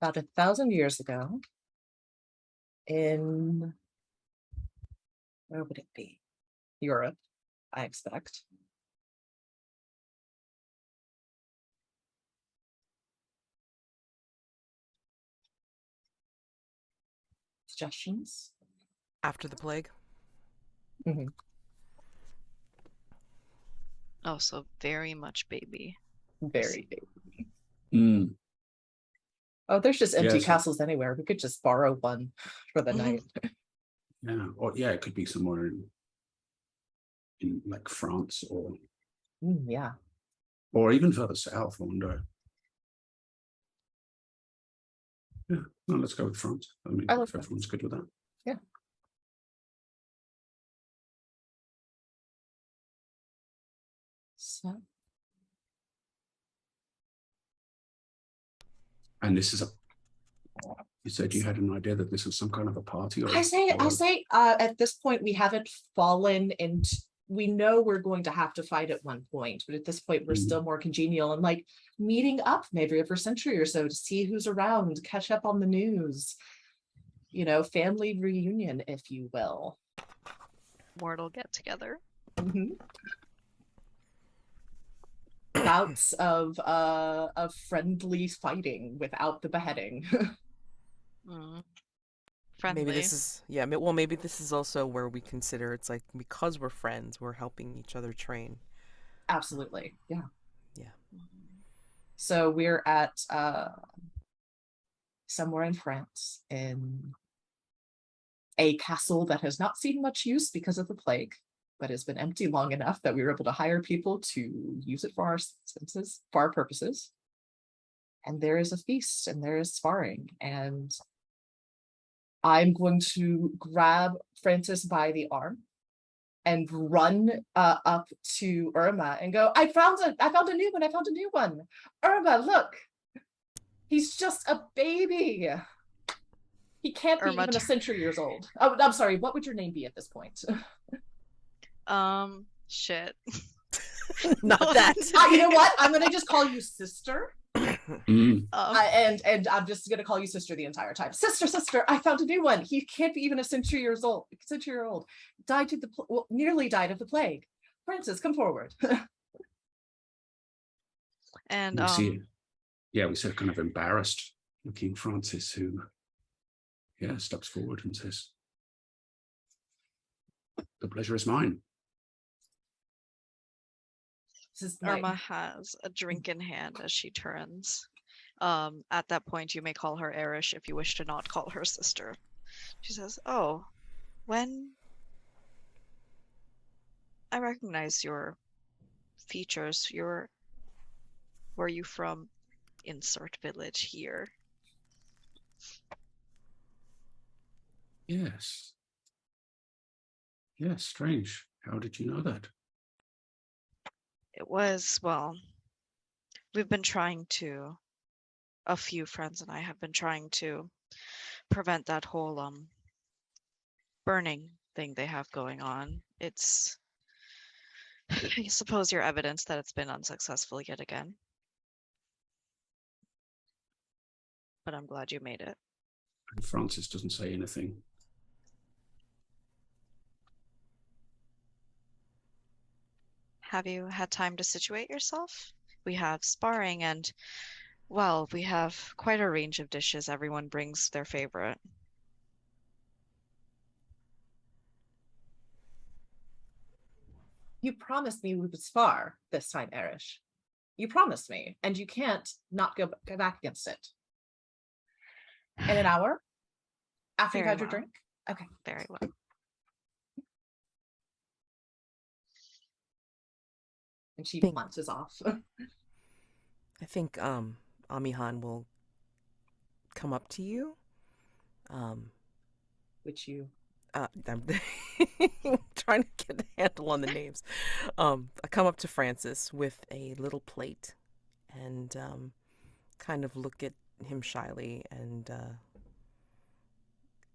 About 1,000 years ago, in where would it be? Europe, I expect. suggestions? After the plague? Mhm. Oh, so very much baby. Very big. Mm, Oh, there's just empty yes. castles anywhere. We could just borrow one for the Mhm. night. Yeah. Or yeah, it could be somewhere in like France Yeah. or even further south, I wonder. Yeah, no, let's go with France. I mean, I love if everyone's good with that. Yeah. So And this is you said you had an idea that this was some kind of a party, or I say, at this point, we haven't fallen into, we know we're going to have to fight at one point, but at this point, we're still more congenial and like meeting up maybe every century or so to see who's around, catch up on the news, you know, family reunion, if you will. Mortal get together. Bouts of friendly fighting without the beheading. Friendly. Maybe this is, yeah, well, maybe this is also where we consider it's like, because we're friends, we're helping each other train. Absolutely. Yeah. Yeah. So we're at somewhere in France in a castle that has not seen much use because of the plague, but has been empty long enough that we were able to hire people to use it for our senses, for our purposes. And there is a feast and there is sparring. And I'm going to grab Francis by the arm and run up to Urmah and go, I found a new one. Urmah, look. He's just a baby. He can't be Urmah even a century years old. Oh, I'm sorry. What would your name be at this point? Shit. Not that. You know what? I'm gonna just call you sister. Mm. And I'm just gonna call you sister the entire time. Sister, I found a new one. He can't be even a century-year-old. Nearly died of the plague. Francis, come forward. And We see, yeah, we see a kind of embarrassed looking Francis who, yeah, steps forward and says, "The pleasure is mine." Urmah has a drink in hand as she turns. At that point, you may call her Erish if you wish to not call her sister. She says, "Oh, when I recognize your features, where are you from? Insert village here." Yes. Yes, strange. How did you know that? It was, well, we've been trying to, a few friends and I have been trying to prevent that whole burning thing they have going on. It's, I suppose, your evidence that it's been unsuccessful yet again. But I'm glad you made it. And Francis doesn't say anything. Have you had time to situate yourself? We have sparring and, well, we have quite a range of dishes. Everyone brings their favorite. You promised me we would spar this time, Erish. You promised me, and you can't not go back against it. In an hour? After you've Very had your well. drink? Okay. Very well. And she Think- launches off. I think Amihan will come up to you. Which you I'm trying to get a handle on the names. I come up to Francis with a little plate and kind of look at him shyly and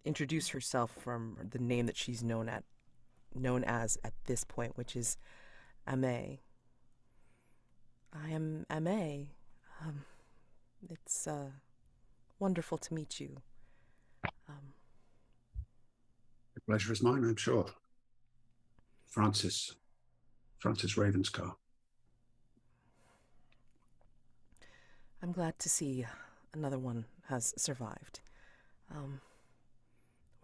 introduce herself from the name that she's known as at this point, which is Ame. I am Ame. It's wonderful to meet you. The pleasure is mine, I'm sure. Francis Ravenscar. I'm glad to see another one has survived.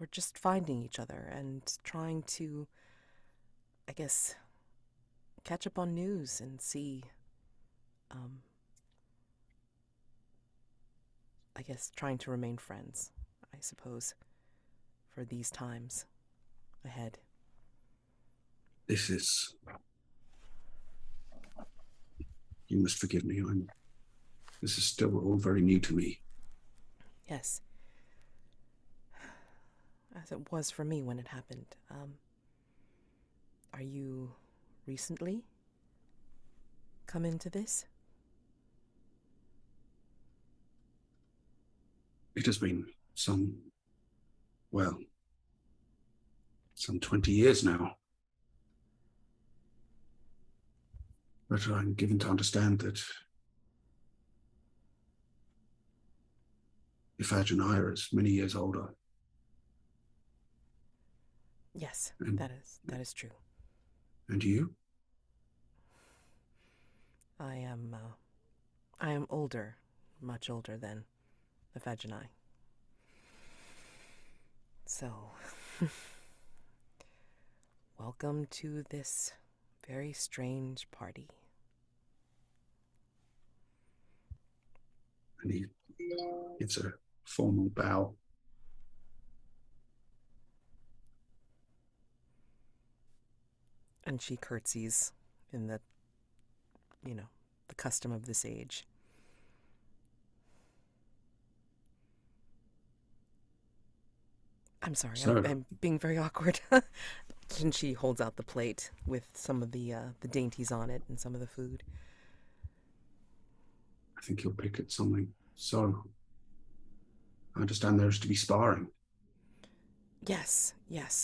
we're just finding each other and trying to, I guess, catch up on news and see, I guess, trying to remain friends, I suppose, for these times ahead. This is... You must forgive me. This is still all very new to me. Yes. As it was for me when it happened. Are you recently come into this? It has been some 20 years now. But I'm given to understand that Iphigenia is many years older. Yes, And- that is true. And you? I am older, much older than Iphigenia. So, welcome to this very strange party. And he gives a formal bow. And she curtsies in the custom of this age. I'm sorry, So- I'm being very awkward. And she holds out the plate with some of the dainties on it and some of the food. I think you'll pick at something. So, I understand there's to be sparring. Yes,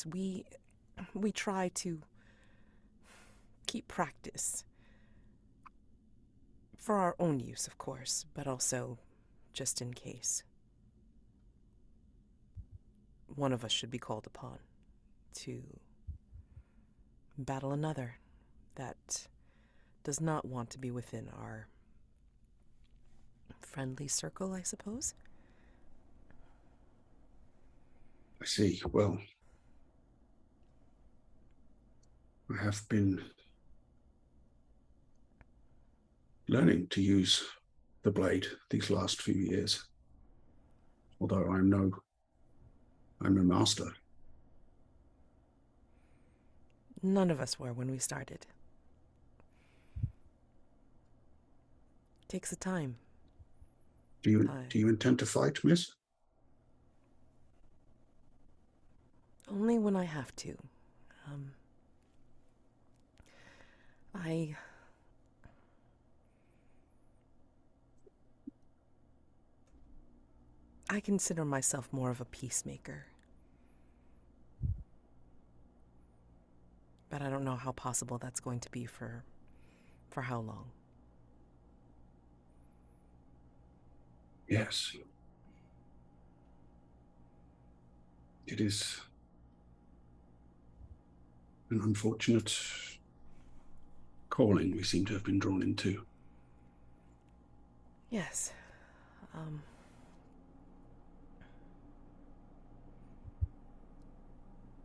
we try to keep practice for our own use, of course, but also just in case one of us should be called upon to battle another that does not want to be within our friendly circle, I suppose. I see. Well, I have been learning to use the blade these last few years. Although I'm no master. None of us were when we started. Takes a time. Do you intend to fight, miss? Only when I have to. I consider myself more of a peacemaker. But I don't know how possible that's going to be for how long. Yes. It is an unfortunate calling we seem to have been drawn into. Yes.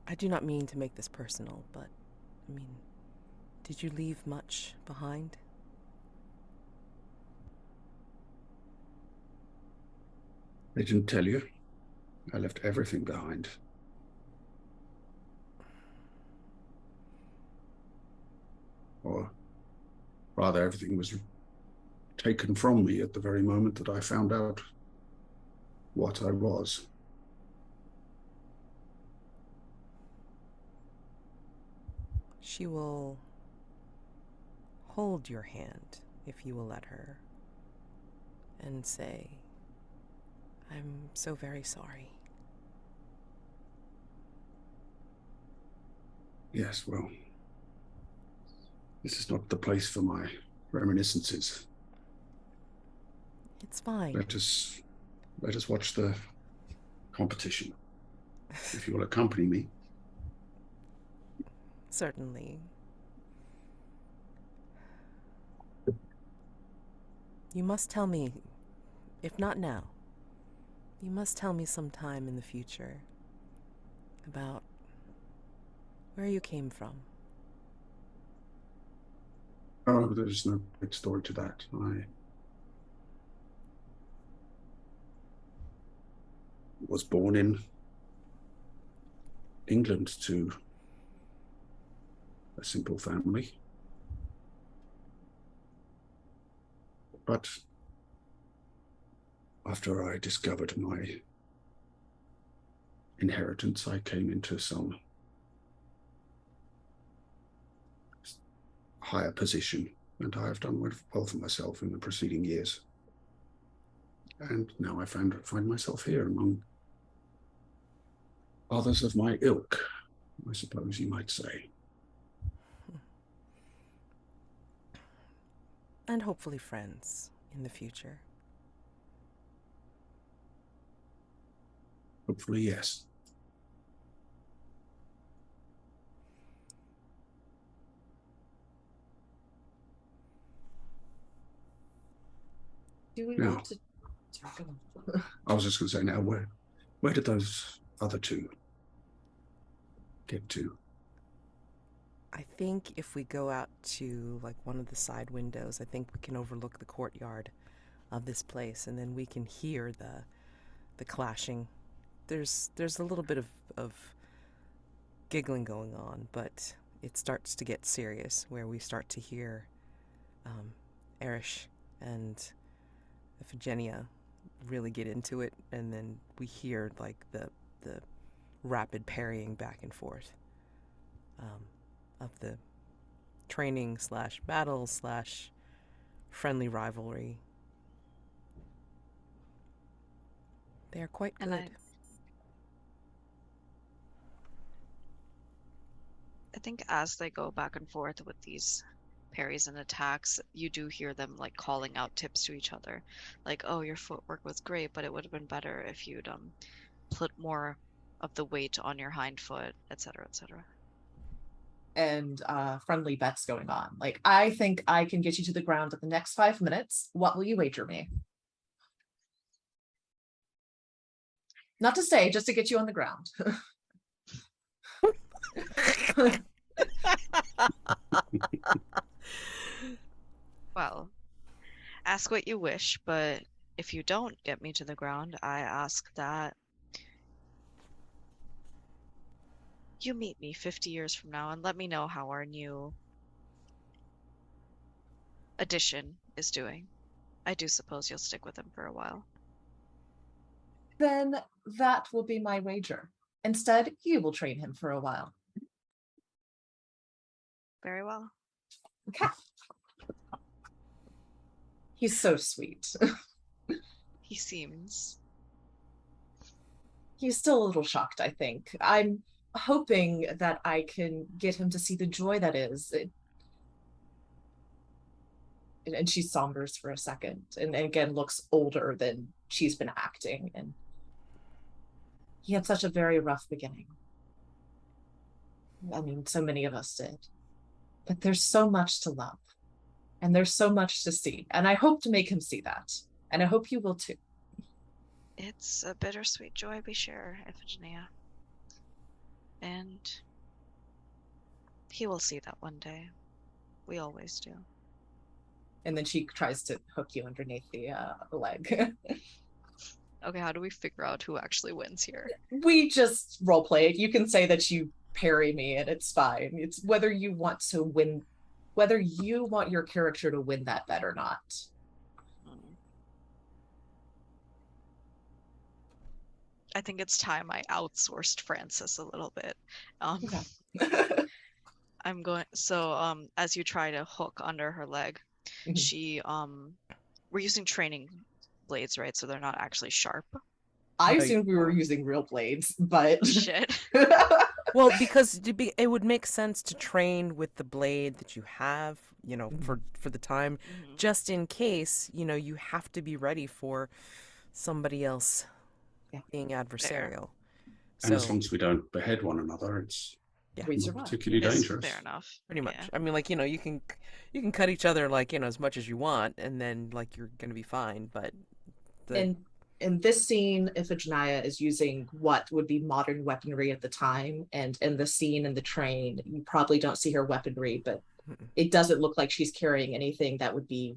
I do not mean to make this personal, but, did you leave much behind? They didn't tell you. I left everything behind. Or rather, everything was taken from me at the very moment that I found out what I was. She will hold your hand, if you will let her, and say, "I'm so very sorry." Yes, well, this is not the place for my reminiscences. It's fine. Let us watch the competition. If you will accompany me. Certainly. You must tell me, if not now, you must tell me sometime in the future about where you came from. Oh, there's no big story to that. I was born in England to a simple family. But after I discovered my inheritance, I came into some higher position, and I have done well for myself in the preceding years. And now I find myself here among others of my ilk, I suppose you might say. And hopefully friends in the future. Hopefully, yes. Do we Now, want to? Sorry, go on. I was just going to say, now, where did those other two get to? I think if we go out to like one of the side windows, I think we can overlook the courtyard of this place, and then we can hear the clashing. There's a little bit of giggling going on, but it starts to get serious where we start to hear Erish and Iphigenia really get into it, and then we hear like the rapid parrying back and forth of the training / battle / friendly rivalry. They are quite good. And I think as they go back and forth with these parries and attacks, you do hear them like calling out tips to each other, like, "Oh, your footwork was great, but it would have been better if you'd put more of the weight on your hind foot, etc., etc." And friendly bets going on. Like, I think I can get you to the ground in the next 5 minutes. What will you wager me? Not to say, just to get you on the ground. Well, ask what you wish, but if you don't get me to the ground, I ask that you meet me 50 years from now and let me know how our new addition is doing. I do suppose you'll stick with him for a while. Then that will be my wager. Instead, you will train him for a while. Very well. Okay. He's so sweet. He seems. He's still a little shocked, I think. I'm hoping that I can get him to see the joy that is. And she sombers for a second and again looks older than she's been acting. And he had such a very rough beginning. I mean, so many of us did. But there's so much to love. And there's so much to see. And I hope to make him see that. And I hope you will too. It's a bittersweet joy we share, Iphigenia. And he will see that one day. We always do. And then she tries to hook you underneath the leg. Okay, how do we figure out who actually wins here? We just role play it. You can say that you parry me and it's fine. It's whether you want to win, whether you want your character to win that bet or not. I think it's time I outsourced Francis a little bit. Okay. I'm going, so as you try to hook under her leg, she we're using training blades, right? So they're not actually sharp. I assumed we were using real blades, but Shit. Well, because it would make sense to train with the blade that you have, for the time, just in case, you have to be ready for somebody else being adversarial. And as long as we don't behead one another, it's not particularly dangerous. Fair enough. Pretty much. I mean, like, you can cut each other, like, as much as you want, and then, like, you're gonna be fine. But and in this scene, Iphigenia is using what would be modern weaponry at the time, and in the scene in the train, you probably don't see her weaponry, but it doesn't look like she's carrying anything that would be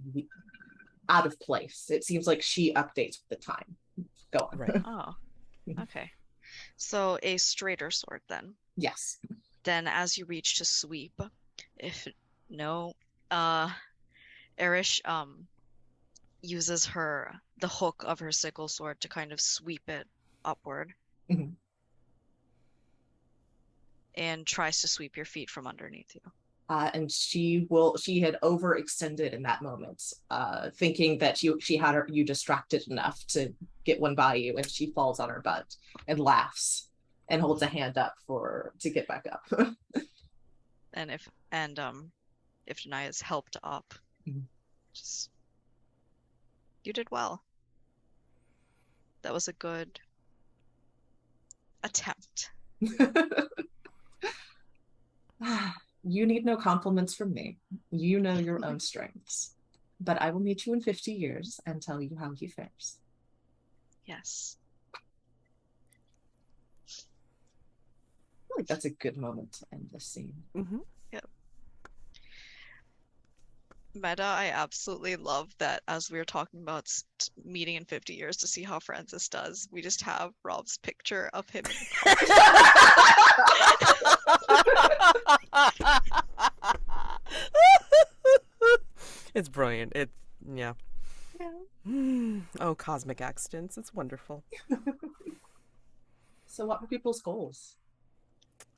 out of place. It seems like she updates with the time. Go on. Right. Oh, okay. So a straighter sword then. Yes. Then as you reach to sweep, if no, Erish uses the hook of her sickle sword to kind of sweep it upward. Mhm. And tries to sweep your feet from underneath you. And she had overextended in that moment, thinking that she had you distracted enough to get one by you, and she falls on her butt and laughs and holds a hand up to get back up. And if Janai is helped up, just you did well. That was a good attempt. You need no compliments from me. You know your own strengths. But I will meet you in 50 years and tell you how he fares. Yes. I feel like that's a good moment to end this scene. Mm-hmm. Yep. Meta, I absolutely love that as we were talking about meeting in 50 years to see how Francis does, we just have Rob's picture of him. It's brilliant. Yeah. Oh, cosmic accidents. It's wonderful. So what were people's goals?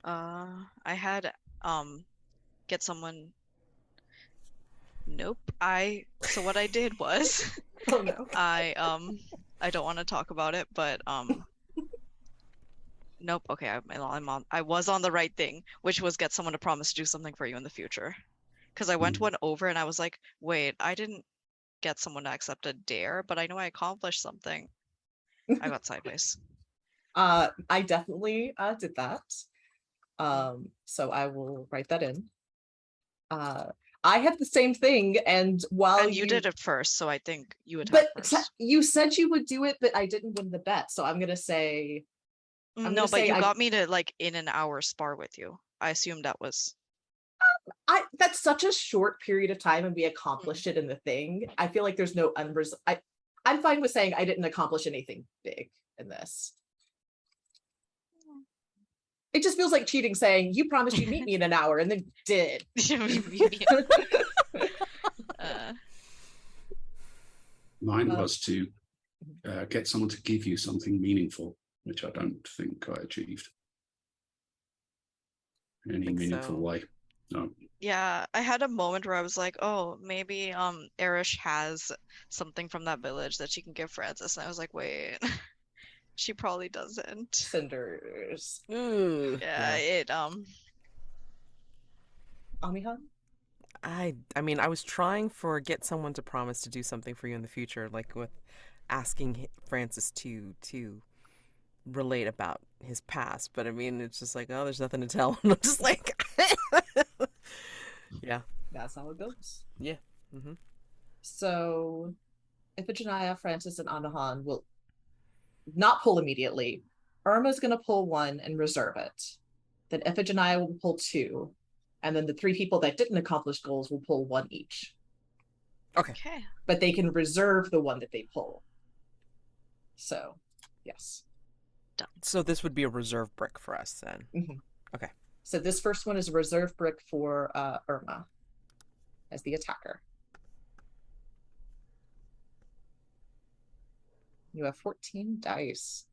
I had get someone. Nope. So what I did was Oh no. I don't want to talk about it, but nope. Okay, I was on the right thing, which was get someone to promise to do something for you in the future. Because I went one over and I was like, wait, I didn't get someone to accept a dare, but I know I accomplished something. I got sideways. I definitely did that. So I will write that in. I had the same thing, and while you did it first, so I think you would. But you said you would do it, but I didn't win the bet, so I'm gonna say. No, but you got me to like in an hour spar with you. I assumed that was. That's such a short period of time, and we accomplished it in the thing. I feel like there's no I'm fine with saying I didn't accomplish anything big in this. It just feels like cheating saying you promised you'd meet me in an hour and then did. Mine was to get someone to give you something meaningful, which I don't think I achieved in any meaningful way. No. Yeah, I had a moment where I was like, oh, maybe Erish has something from that village that she can give Francis, and I was like, wait. She probably doesn't. Cinders. Yeah, Amihan? I mean, I was trying for get someone to promise to do something for you in the future, like with asking Francis to relate about his past, but I mean, it's just like, oh, there's nothing to tell. And I'm just like, yeah. That's how it goes. Yeah. Mm-hmm. So, Iphigenia, Francis, and Amihan will not pull immediately. Urmah's going to pull one and reserve it. Then Iphigenia will pull two. And then the three people that didn't accomplish goals will pull one each. Okay. But they can reserve the one that they pull. So, yes. Done. So this would be a reserve brick for us then. Mm-hmm. Okay. So this first one is a reserve brick for Urmah as the attacker. You have 14 dice.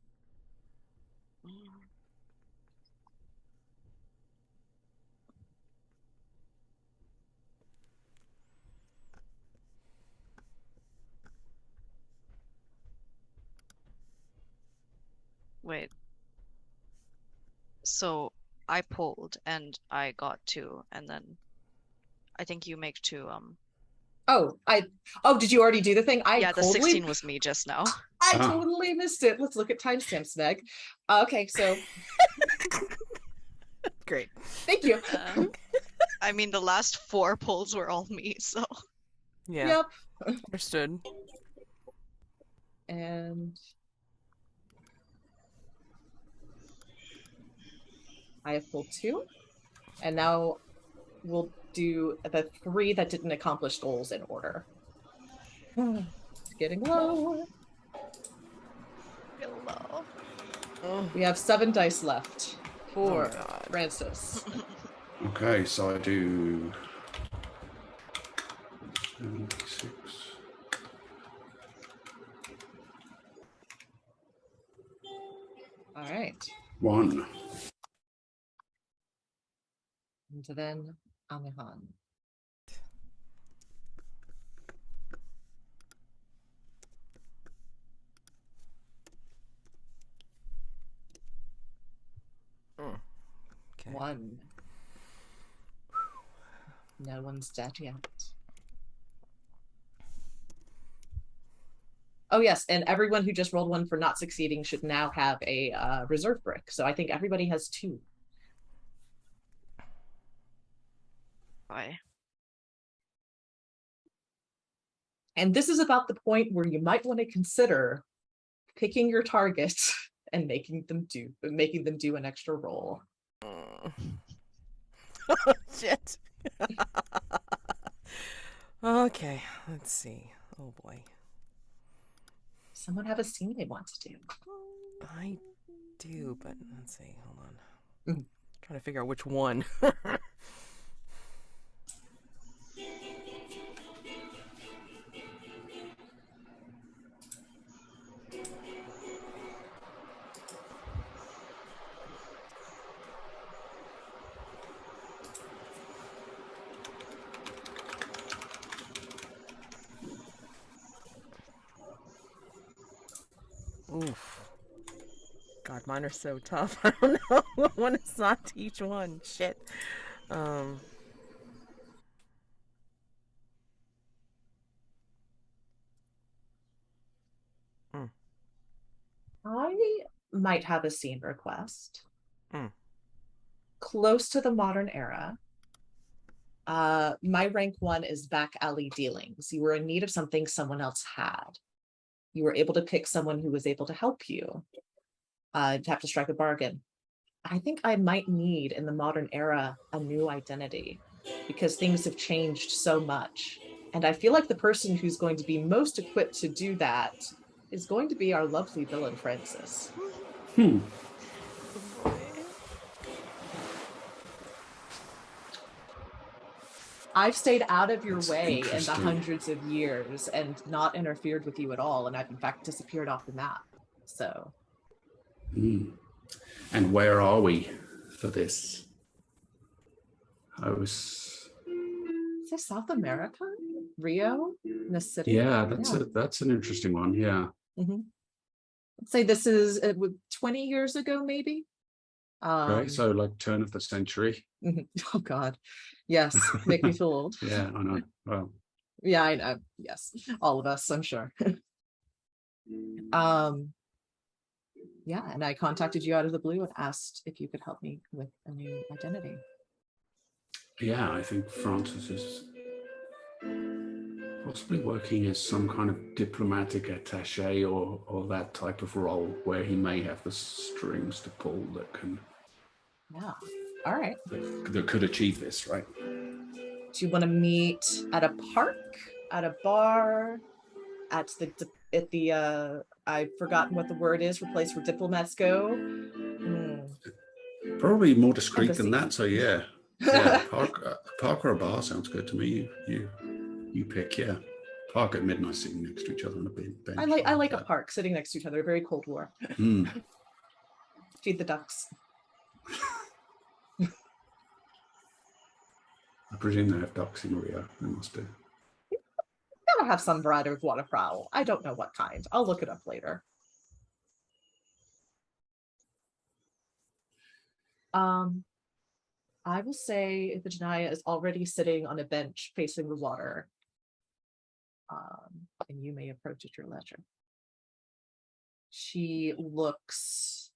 Wait. So I pulled and I got two, and then I think you make two. Did you already do the thing? The 16 was me just now. I totally missed it. Let's look at timestamps, Meg. Okay, so great. Thank you. I mean, the last 4 pulls were all me, so yeah. Yep. Understood. And I have pulled 2. And now we'll do the 3 that didn't accomplish goals in order. It's getting low. Hello. Oh, We have 7 dice left for God. Francis. Okay, so I do 6. All right. 1. And then Amihan. Okay. 1. No one's dead yet. Oh yes, and everyone who just rolled 1 for not succeeding should now have a reserve brick. So I think everybody has 2. Bye. And this is about the point where you might want to consider picking your target and making them do an extra roll. Oh, shit. Okay, let's see. Oh boy. Someone have a scene they want to do. I do, but let's see. Hold on. Mhm. Trying to figure out which one. Oof. God, mine are so tough. I don't know what one is not to each one. Shit. Um. I might have a scene request. Mm. Close to the modern era. My rank 1 is back alley dealings. You were in need of something someone else had. You were able to pick someone who was able to help you. You'd have to strike a bargain. I think I might need in the modern era a new identity because things have changed so much. And I feel like the person who's going to be most equipped to do that is going to be our lovely villain, Francis. Oh boy. I've stayed out of your That's way in the interesting. hundreds of years and not interfered with you at all. And I've in fact disappeared off the map. So. And where are we for this? I was. Is this South America? Rio? In the city? Yeah, that's an interesting one. Yeah. Mm-hmm. Let's say this is 20 years ago, maybe. Okay, so like turn of the century. Oh God, yes, make me feel old. Yeah, I know. Well, Yeah, I know. Yes, all of us, I'm sure. Yeah, and I contacted you out of the blue and asked if you could help me with a new identity. yeah, I think Francis is possibly working as some kind of diplomatic attaché or that type of role where he may have the strings to pull that can. Yeah. All right. That could achieve this, right? Do you want to meet at a park, at a bar, at the I've forgotten what the word is for place where diplomats go? Probably more discreet than Embassy. that. So yeah, yeah. Park or a bar sounds good to me. You pick. Yeah, park at midnight, sitting next to each other on a bench. I like a park sitting next to each other. Very Cold War. Feed the ducks. I presume they have ducks in Rio. They must do. Gotta have some variety of waterfowl. I don't know what kind. I'll look it up later. I will say Iphigenia is already sitting on a bench facing the water. And you may approach at your leisure. She looks,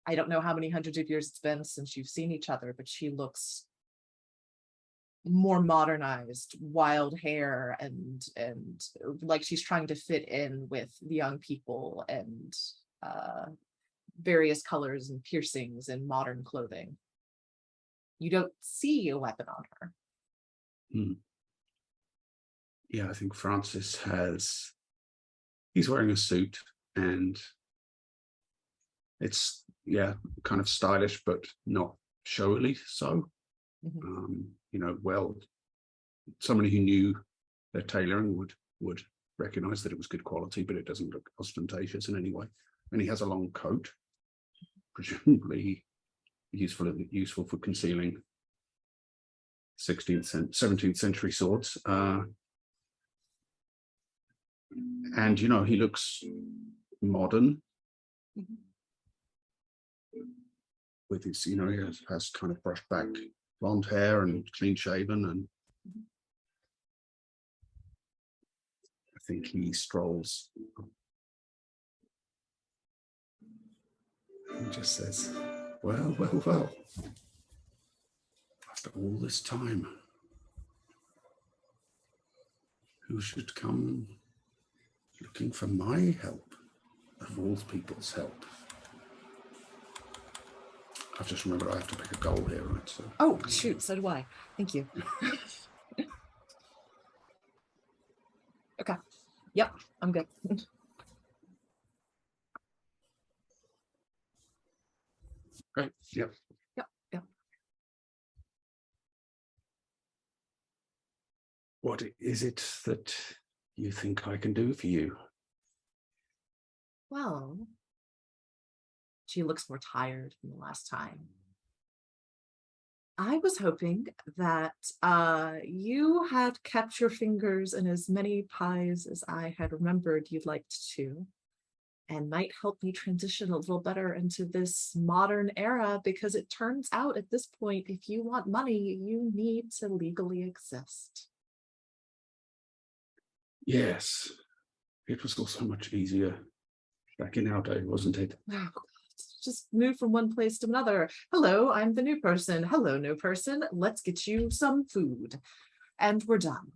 I don't know how many hundreds of years it's been since you've seen each other, but she looks more modernized, wild hair, and like she's trying to fit in with the young people and various colors and piercings and modern clothing. You don't see a weapon on her. Yeah, I think Francis he's wearing a suit, and it's, yeah, kind of stylish, but not showily so. You know, well, somebody who knew their tailoring would recognize that it was good quality, but it doesn't look ostentatious in any way. And he has a long coat, presumably useful for concealing 17th century swords. And, you know, he looks modern with his, you know, he has kind of brushed back blonde hair and clean shaven, and I think he strolls. He just says, well, well, well, after all this time, who should come looking for my help, of all people's help? I've just remembered I have to pick a goal here, right? So. Oh, shoot, so do I. Thank you. Okay. Yep, I'm good. Right. Yep. Yep. What is it that you think I can do for you? Well, she looks more tired than the last time. I was hoping that you had kept your fingers in as many pies as I had remembered you'd liked to, and might help me transition a little better into this modern era, because it turns out at this point, if you want money, you need to legally exist. Yes. It was all so much easier back in our day, wasn't it? Oh, God. Just move from one place to another. Hello, I'm the new person. Hello, new person. Let's get you some food. And we're done.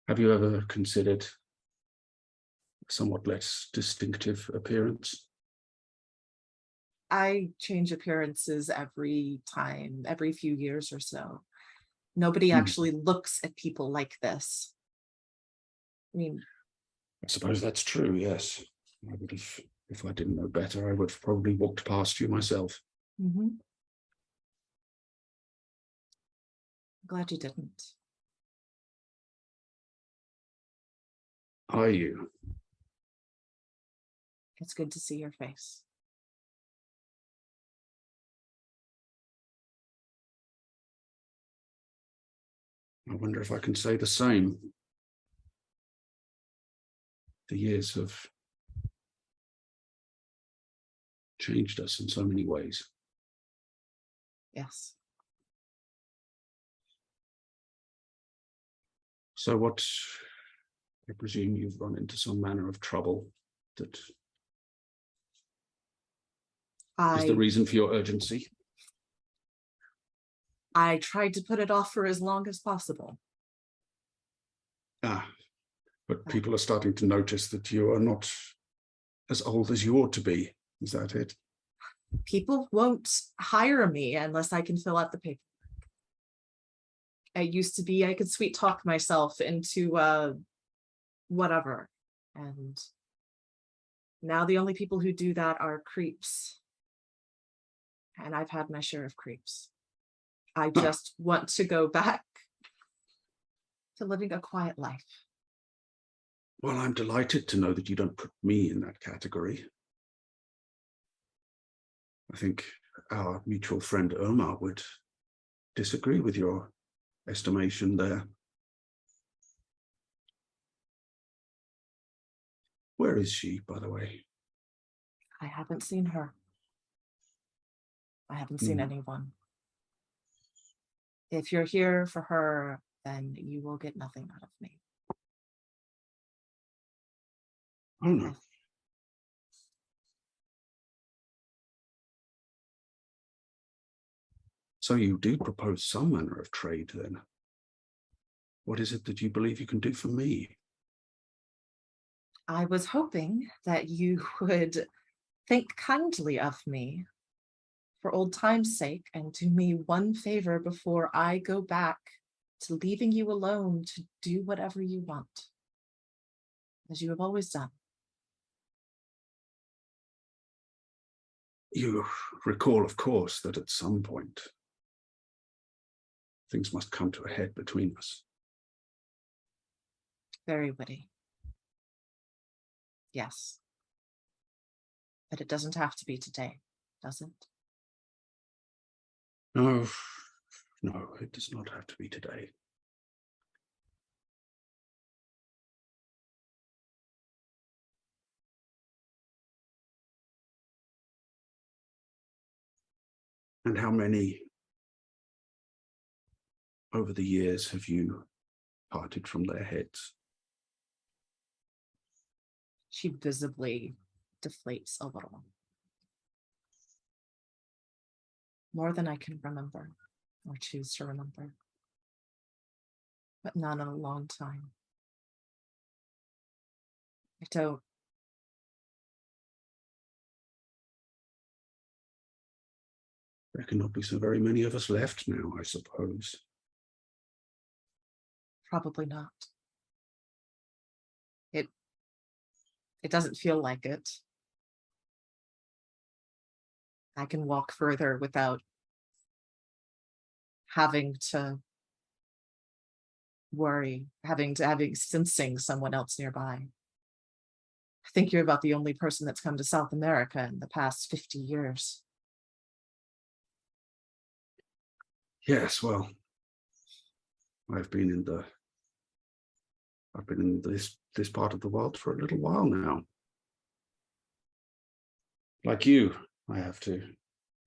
Have you ever considered a somewhat less distinctive appearance? I change appearances every few years or so. Nobody actually looks at people like this. I mean, I suppose that's true, yes. I would have, if I didn't know better, I would have probably walked past you myself. Glad you didn't. Are you? It's good to see your face. I wonder if I can say the same. The years have changed us in so many ways. Yes. So what, I presume you've run into some manner of trouble that is the reason for your urgency? I tried to put it off for as long as possible. But people are starting to notice that you are not as old as you ought to be. Is that it? People won't hire me unless I can fill out the paperwork. It used to be I could sweet talk myself into whatever. And now the only people who do that are creeps. And I've had my share of creeps. I just want to go back to living a quiet life. Well, I'm delighted to know that you don't put me in that category. I think our mutual friend Urmah would disagree with your estimation there. Where is she, by the way? I haven't seen her. I haven't seen anyone. If you're here for her, then you will get nothing out of me. Oh, no. So you do propose some manner of trade, then? What is it that you believe you can do for me? I was hoping that you would think kindly of me for old time's sake, and do me one favor before I go back to leaving you alone to do whatever you want, as you have always done. You recall, of course, that at some point things must come to a head between us. Very witty. Yes. But it doesn't have to be today, does it? No, no, it does not have to be today. And how many over the years have you parted from their heads? She visibly deflates a little. More than I can remember or choose to remember. But not in a long time. I don't. There cannot be so very many of us left now, I suppose. Probably not. It doesn't feel like it. I can walk further without having to worry, having sensing someone else nearby. I think you're about the only person that's come to South America in the past 50 years. Yes, well, I've been in this part of the world for a little while now. Like you, I have to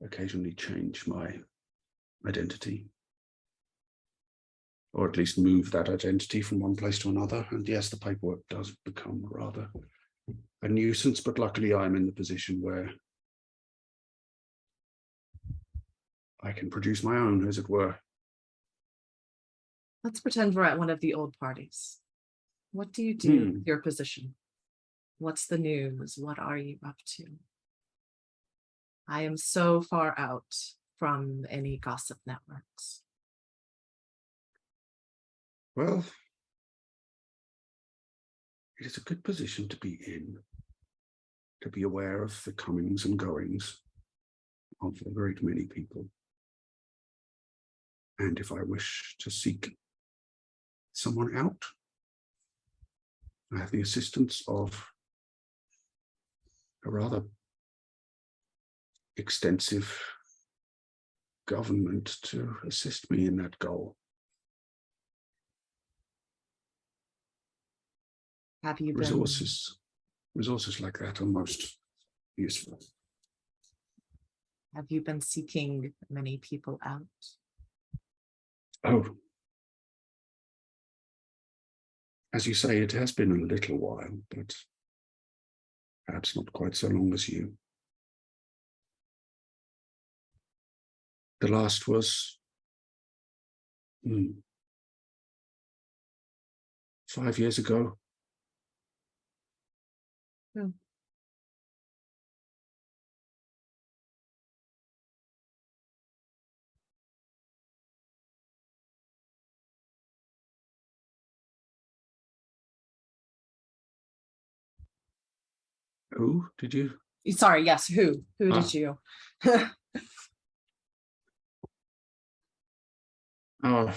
occasionally change my identity. Or at least move that identity from one place to another. And yes, the paperwork does become rather a nuisance, but luckily I'm in the position where I can produce my own, as it were. Let's pretend we're at one of the old parties. What do you do with your position? What's the news? What are you up to? I am so far out from any gossip networks. Well, it is a good position to be in, to be aware of the comings and goings of a great many people. And if I wish to seek someone out, I have the assistance of a rather extensive government to assist me in that goal. Have you Resources like that are most useful. Have you been seeking many people out? Oh, as you say, it has been a little while, but perhaps not quite so long as you. The last was 5 years ago. Who did you? Sorry, yes, who? Who did you? Our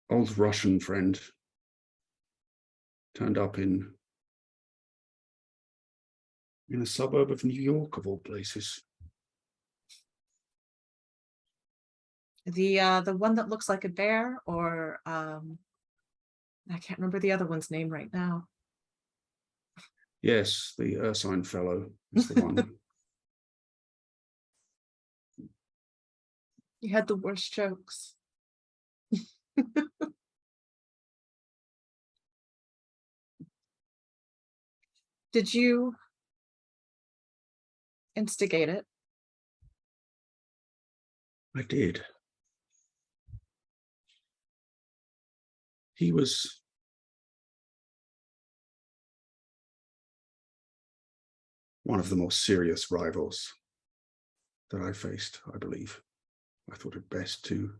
old Russian friend turned up in a suburb of New York, of all places. The one that looks like a bear, or I can't remember the other one's name right now. Yes, the Ursine fellow is the one. You had the worst jokes. Did you instigate it? I did. He was one of the most serious rivals that I faced, I believe. I thought it best to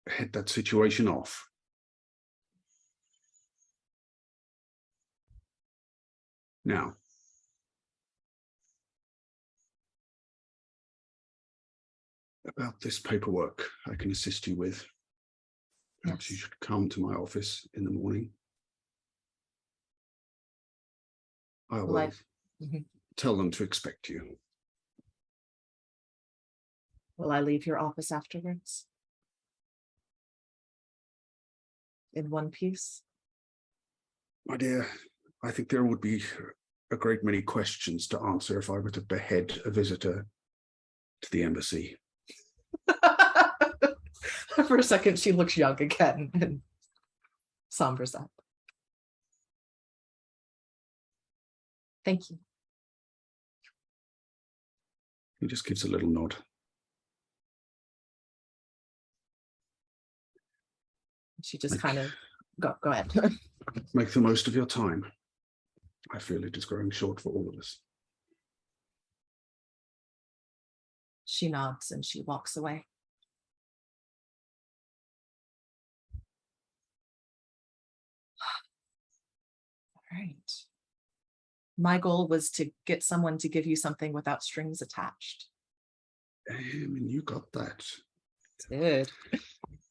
head that situation off. Now, about this paperwork I can assist you with. Perhaps you should come to my office in the morning. I will tell them to expect you. Will I leave your office afterwards? In one piece? My dear, I think there would be a great many questions to answer if I were to behead a visitor to the embassy. For a second, she looks young again and sombers up. Thank you. He just gives a little nod. She just kind of go ahead. Make the most of your time. I feel it is growing short for all of us. She nods and she walks away. All right. My goal was to get someone to give you something without strings attached. And you got that. Did.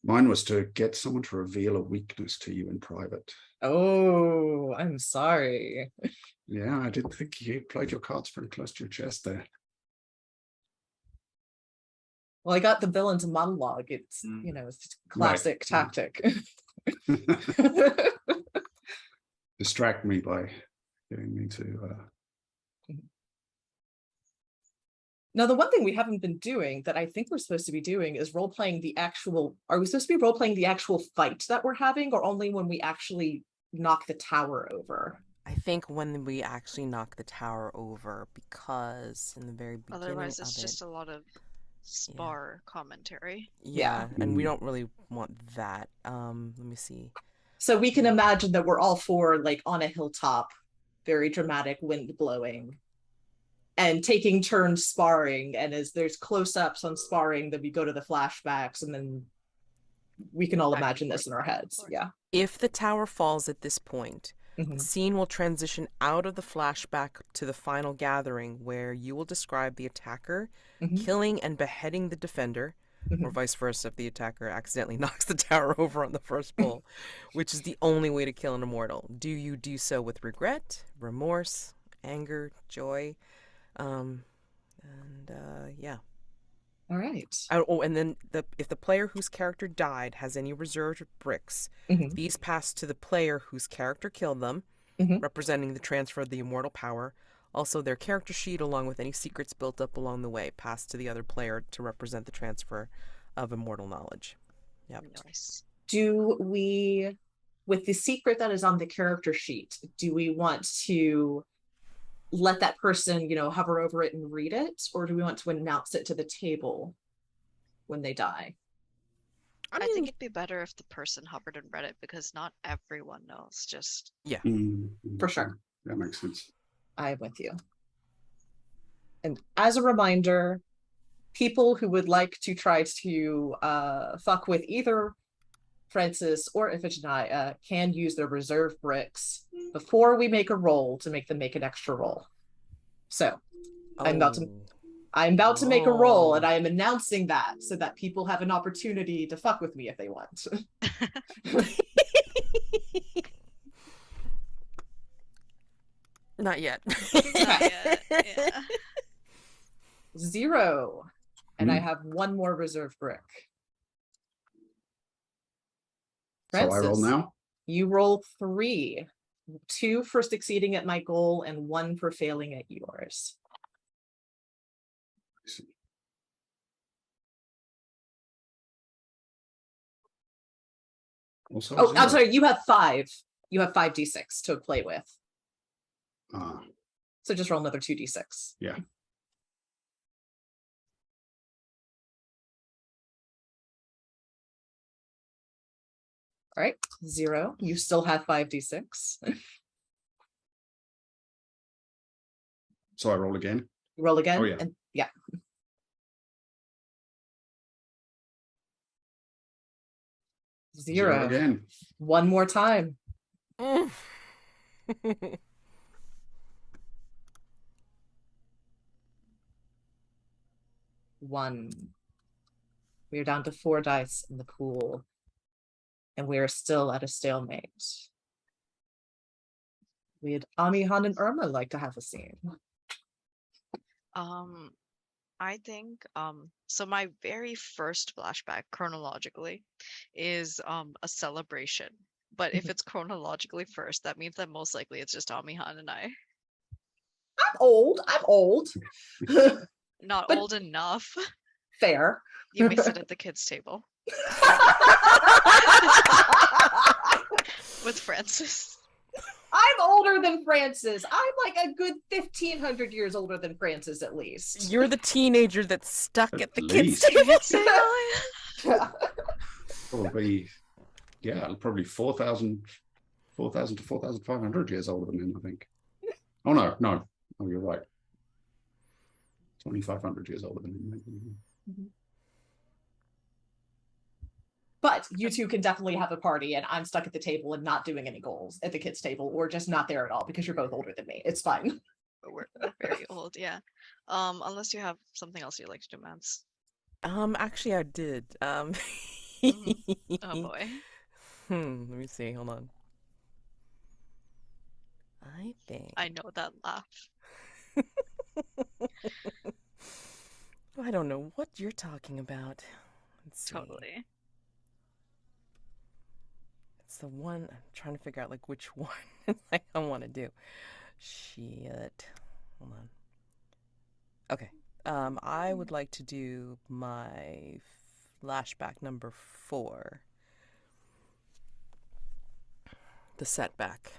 Mine was to get someone to reveal a weakness to you in private. Oh, I'm sorry. Yeah, I did think you played your cards pretty close to your chest there. Well, I got the villain's monologue. It's, you know, it's classic tactic. Distract me by getting me to... Now, the one thing we haven't been doing that I think we're supposed to be doing is role-playing the actual... Are we supposed to be role-playing the actual fight that we're having, or only when we actually knock the tower over? I think when we actually knock the tower over, because in the very beginning Otherwise, of it's it, just a lot of spar commentary. yeah, and we don't really want that. Let me see. So we can imagine that we're all four like on a hilltop, very dramatic, wind blowing, and taking turns sparring. And as there's close-ups on sparring, then we go to the flashbacks, and then we can all imagine this in our heads. Yeah. If the tower falls at this point, the scene will transition out of the flashback to the final gathering, where you will describe the attacker killing and beheading the defender, or vice versa if the attacker accidentally knocks the tower over on the first pull, which is the only way to kill an immortal. Do you do so with regret, remorse, anger, joy? Yeah. All right. Oh, and then if the player whose character died has any reserved bricks, these pass to the player whose character killed them, representing the transfer of the immortal power. Also, their character sheet, along with any secrets built up along the way, pass to the other player to represent the transfer of immortal knowledge. Yep. Nice. Do we, with the secret that is on the character sheet, do we want to let that person, you know, hover over it and read it, or do we want to announce it to the table when they die? I think it'd be better if the person hovered and read it, because not everyone knows. Just For sure. That makes sense. I'm with you. And as a reminder, people who would like to try to fuck with either Francis or Iphigenia can use their reserve bricks before we make a roll to make them make an extra roll. So I'm about to make a roll, and I am announcing that so that people have an opportunity to fuck with me if they want. Not yet. not yet. Yeah. 0. And I have one more reserve brick. Francis, So I roll now? you roll 3. 2 for succeeding at my goal and 1 for failing at yours. I see. Also Oh, 0. I'm sorry, you have 5. You have 5d6 to play with. So just roll another 2d6. Yeah. All right, 0. You still have 5d6. So I roll again. Roll again. Oh, yeah. And yeah. Zero Zero. again. One more time. Mm. One. We are down to 4 dice in the pool. And we are still at a stalemate. We'd Amihan and Urmah like to have a scene. I think so my very first flashback chronologically is a celebration. But if it's chronologically first, that means that most likely it's just Amihan and I. I'm old. Not But- old enough. Fair. You may sit at the kids' table with Francis. I'm older than Francis. I'm like a good 1,500 years older than Francis, at least. You're the teenager that's stuck at the kids' least. table. Probably, yeah, probably 4,000 to 4,500 years older than him, I think. Oh, no. Oh, you're right. 2,500 years older than him. But you two can definitely have a party, and I'm stuck at the table and not doing any goals at the kids' table, or just not there at all because you're both older than me. It's fine. We're very old, yeah. Unless you have something else you'd like to do, Mance. Actually, I did. Oh boy. Let me see. Hold on. I think. I know that laugh. I don't know what you're talking about. Let's see. Totally. It's the one I'm trying to figure out, like, which one I want to do. Shit. Hold on. Okay. I would like to do my flashback number 4. The setback.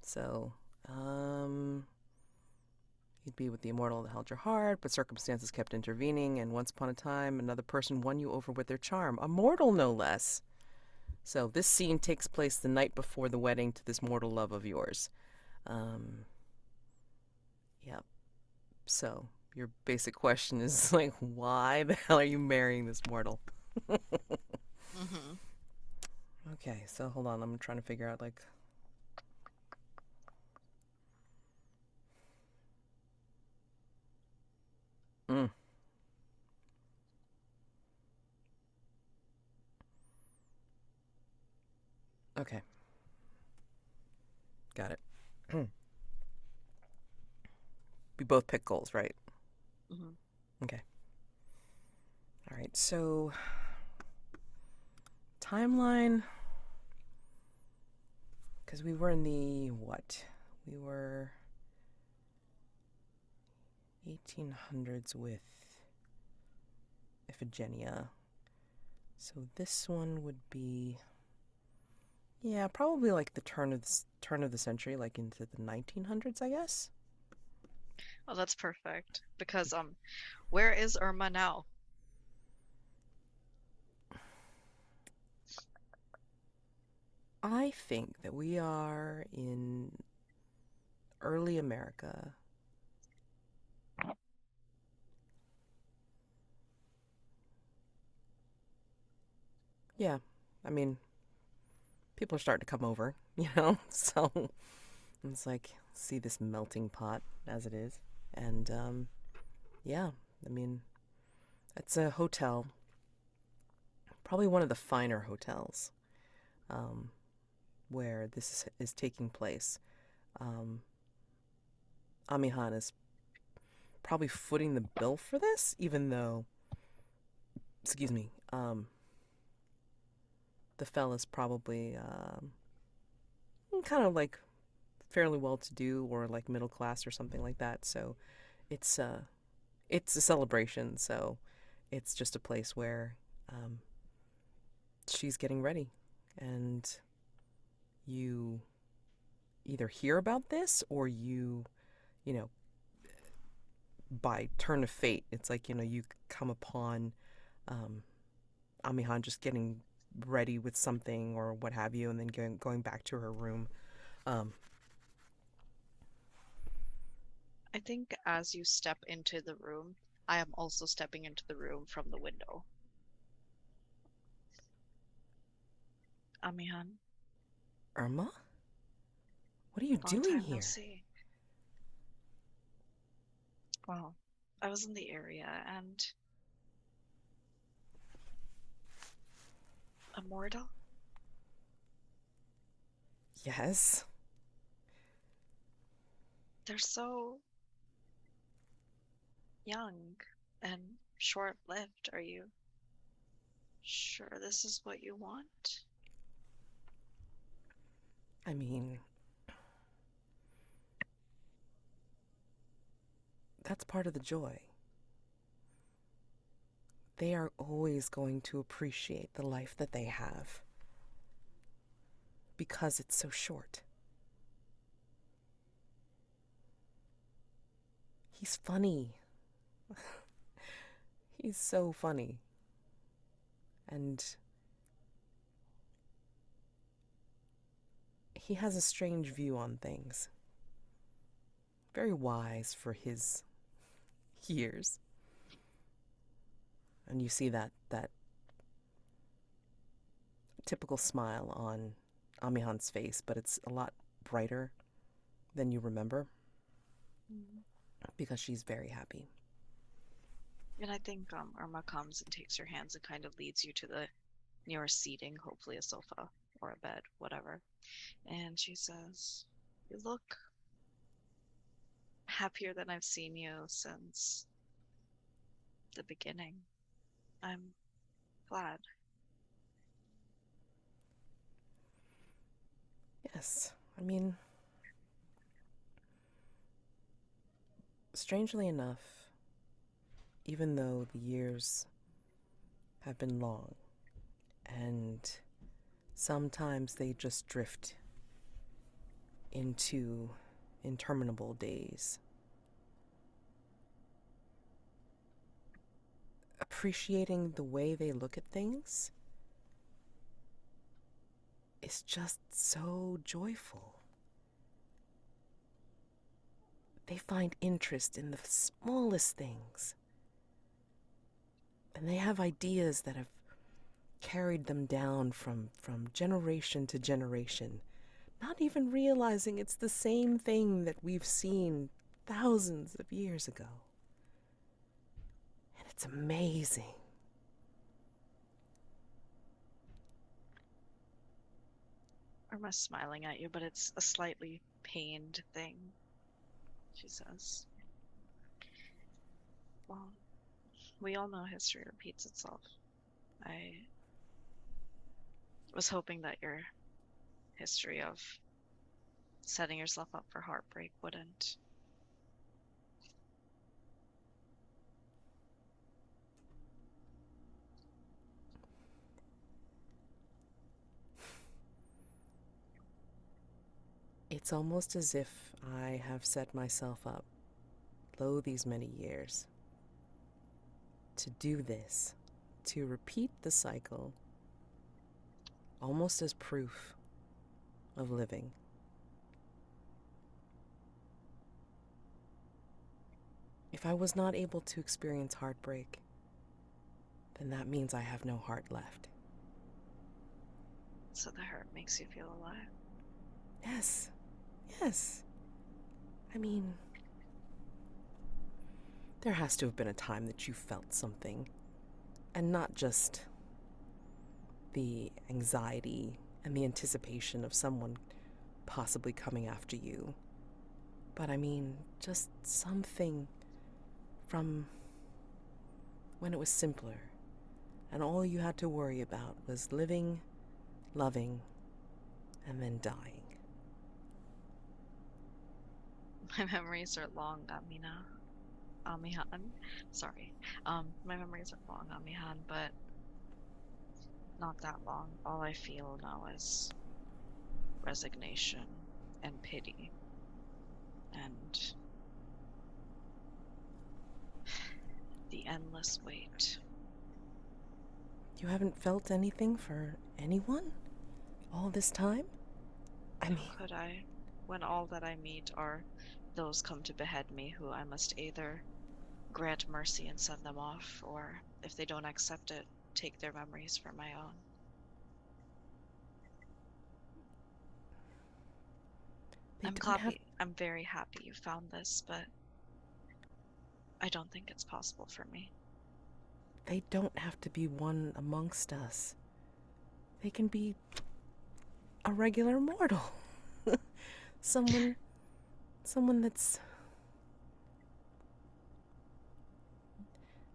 So, you'd be with the immortal that held your heart, but circumstances kept intervening, and once upon a time, another person won you over with their charm. A mortal, no less. So this scene takes place the night before the wedding to this mortal love of yours. Yep. So your basic question is like, why the hell are you marrying this mortal? Okay, so hold on. I'm trying to figure out, like... Okay. Got it. We both pick goals, right? Okay. All right, so... Timeline... Because we were in the... What? We were... 1800s with Iphigenia. So this one would be... Yeah, probably like the turn of the century, like into the 1900s, I guess. Oh, that's perfect. Because where is Urmah now? I think that we are in early America. Yeah, I mean, people are starting to come over, so it's like, see this melting pot as it is. And, yeah, I mean, it's a hotel, probably one of the finer hotels, where this is taking place. Amihan is probably footing the bill for this, even though, excuse me, the fella's probably kind of like fairly well-to-do or like middle class or something like that. So it's a celebration. So it's just a place where she's getting ready, and you either hear about this or you know, by turn of fate, it's like, you come upon Amihan just getting ready with something or what have you, and then going back to her room. I think as you step into the room, I am also stepping into the room from the window. Amihan, Urmah? What are you long doing time no here? see. Well, I was in the area and Immortal? Yes? They're so young and short-lived. Are you sure this is what you want? I mean, that's part of the joy. They are always going to appreciate the life that they have because it's so short. He's funny. He's so funny. And he has a strange view on things. Very wise for his years. And you see that typical smile on Amihan's face, but it's a lot brighter than you remember Mm. because she's very happy. And I think Urmah comes and takes your hands and kind of leads you to the nearest seating, hopefully a sofa or a bed, whatever. And she says, "You look happier than I've seen you since the beginning. I'm glad." Yes, I mean, strangely enough, even though the years have been long and sometimes they just drift into interminable days, appreciating the way they look at things is just so joyful. They find interest in the smallest things. And they have ideas that have carried them down from generation to generation, not even realizing it's the same thing that we've seen thousands of years ago. And it's amazing. Irma's smiling at you, but it's a slightly pained thing, she says. Well, we all know history repeats itself. I was hoping that your history of setting yourself up for heartbreak wouldn't. It's almost as if I have set myself up, lo these many years, to do this, to repeat the cycle, almost as proof of living. If I was not able to experience heartbreak, then that means I have no heart left. So the hurt makes you feel alive. Yes, yes. I mean, there has to have been a time that you felt something, and not just the anxiety and the anticipation of someone possibly coming after you, but I mean, just something from when it was simpler, and all you had to worry about was living, loving, and then dying. My memories are long, Amihan. Sorry. My memories are long, Amihan, but not that long. All I feel now is resignation and pity and the endless wait. You haven't felt anything for anyone all this time? I mean, How could I, when all that I meet are those come to behead me, who I must either grant mercy and send them off, or if they don't accept it, take their memories for my own. I'm very happy you found this, but I don't think it's possible for me. They don't have to be one amongst us. They can be a regular mortal. someone that's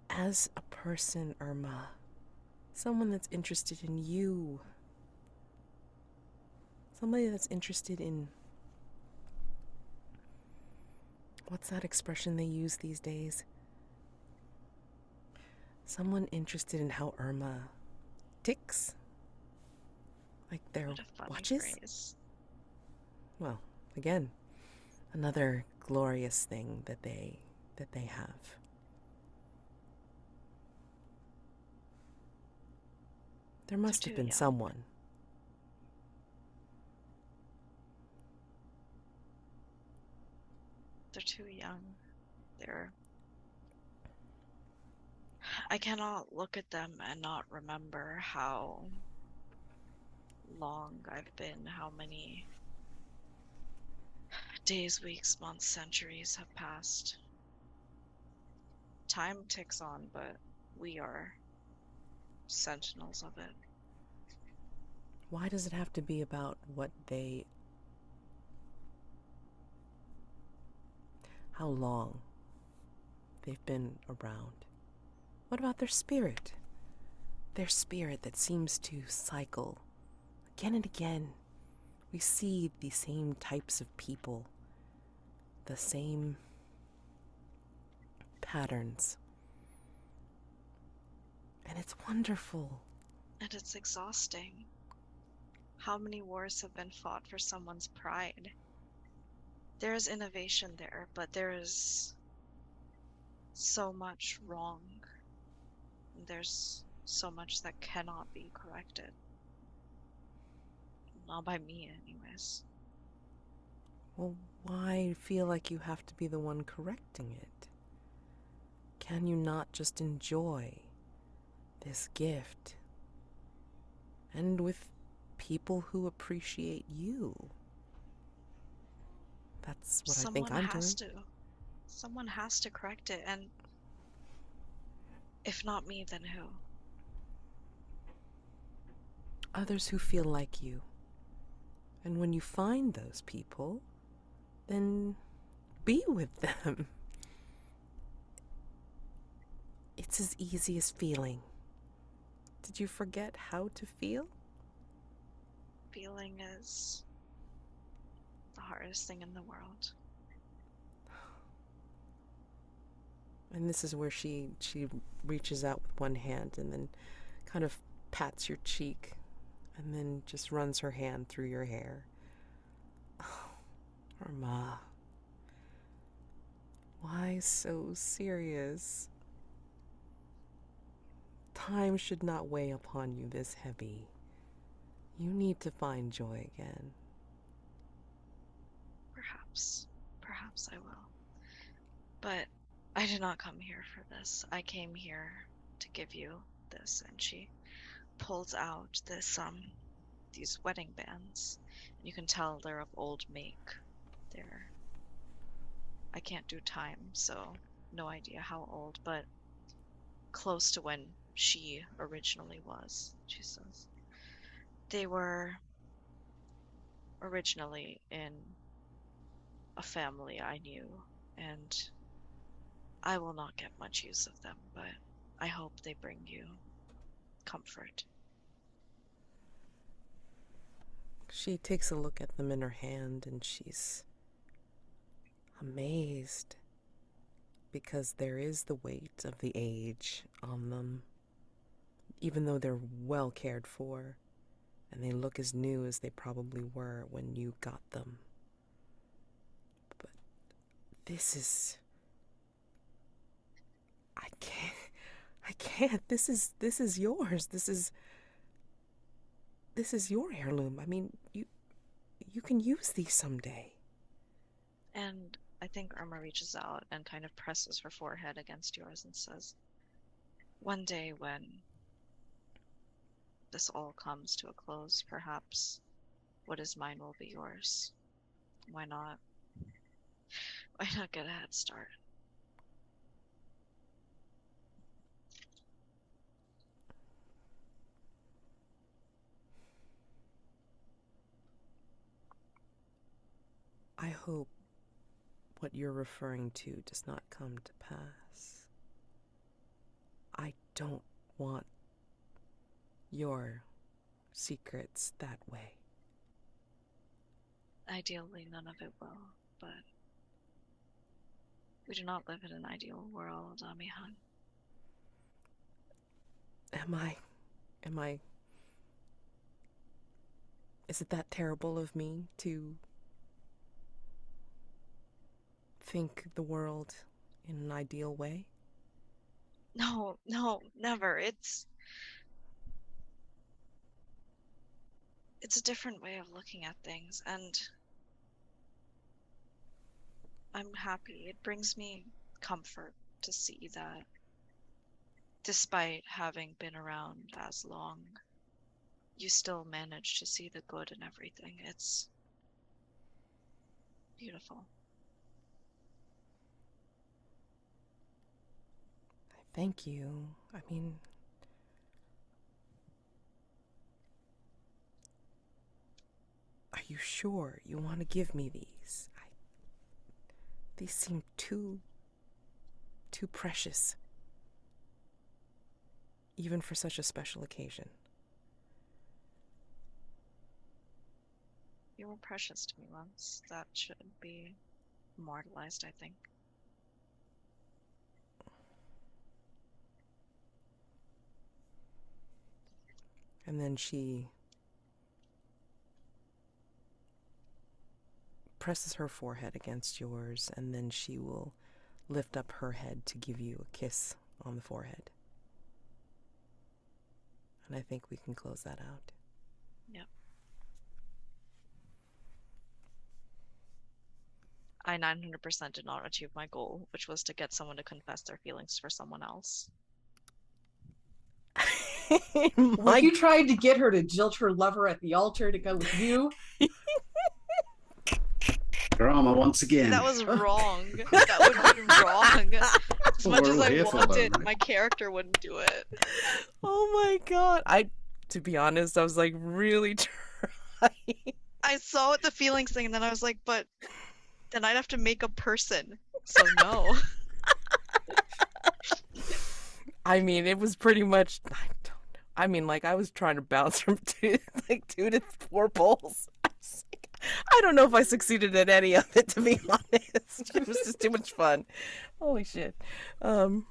as a person, Urmah. Someone that's interested in you. Somebody that's interested in... What's that expression they use these days? Someone interested in how Urmah ticks? Like their What a funny watches? phrase. Well, again, another glorious thing that they have. There must have been someone. They're too young. I cannot look at them and not remember how long I've been, how many days, weeks, months, centuries have passed. Time ticks on, but we are sentinels of it. Why does it have to be about how long they've been around? What about their spirit? Their spirit that seems to cycle again and again. We see the same types of people, the same patterns. And it's wonderful. And it's exhausting. How many wars have been fought for someone's pride? There is innovation there, but there is so much wrong. There's so much that cannot be corrected. Not by me, anyways. Well, why feel like you have to be the one correcting it? Can you not just enjoy this gift? And with people who appreciate you. That's what I think I'm doing. Someone has to correct it, and if not me, then who? Others who feel like you. And when you find those people, then be with them. It's as easy as feeling. Did you forget how to feel? Feeling is the hardest thing in the world. And this is where she reaches out with one hand and then kind of pats your cheek and then just runs her hand through your hair. Oh, Urmah. Why so serious? Time should not weigh upon you this heavy. You need to find joy again. Perhaps I will. But I did not come here for this. I came here to give you this. And she pulls out these wedding bands. And you can tell they're of old make. I can't do time, so no idea how old, but close to when she originally was, she says. They were originally in a family I knew, and I will not get much use of them, but I hope they bring you comfort. She takes a look at them in her hand and she's amazed because there is the weight of the age on them, even though they're well cared for and they look as new as they probably were when you got them. But this is... I can't. This is yours. This is your heirloom. I mean, you can use these someday. And I think Irma reaches out and kind of presses her forehead against yours and says, "One day when this all comes to a close, perhaps what is mine will be yours. Why not? Why not get a head start?" I hope what you're referring to does not come to pass. I don't want your secrets that way. Ideally, none of it will, but we do not live in an ideal world, Amihan. Am I... Is it that terrible of me to think the world in an ideal way? No, never. It's a different way of looking at things, and I'm happy. It brings me comfort to see that despite having been around as long, you still manage to see the good in everything. It's beautiful. Thank you. I mean, are you sure you want to give me these? These seem too precious, even for such a special occasion. You were precious to me once. That should be immortalized, I think. And then she presses her forehead against yours, and then she will lift up her head to give you a kiss on the forehead. And I think we can close that out. Yep. I 900% did not achieve my goal, which was to get someone to confess their feelings for someone else. Well, you tried to get her to jilt her lover at the altar to go with you. Drama once again. That was wrong. That would have been wrong. As much as I want it, my character wouldn't do it. Oh my god. To be honest, I was like really trying. I saw the feelings thing, and then I was like, but then I'd have to make a person. So no. I mean, it was pretty much, I don't know. I mean, like, I was trying to bounce from two to 4 poles. I don't know if I succeeded at any of it, to be honest. It was just too much fun. Holy shit. Yeah,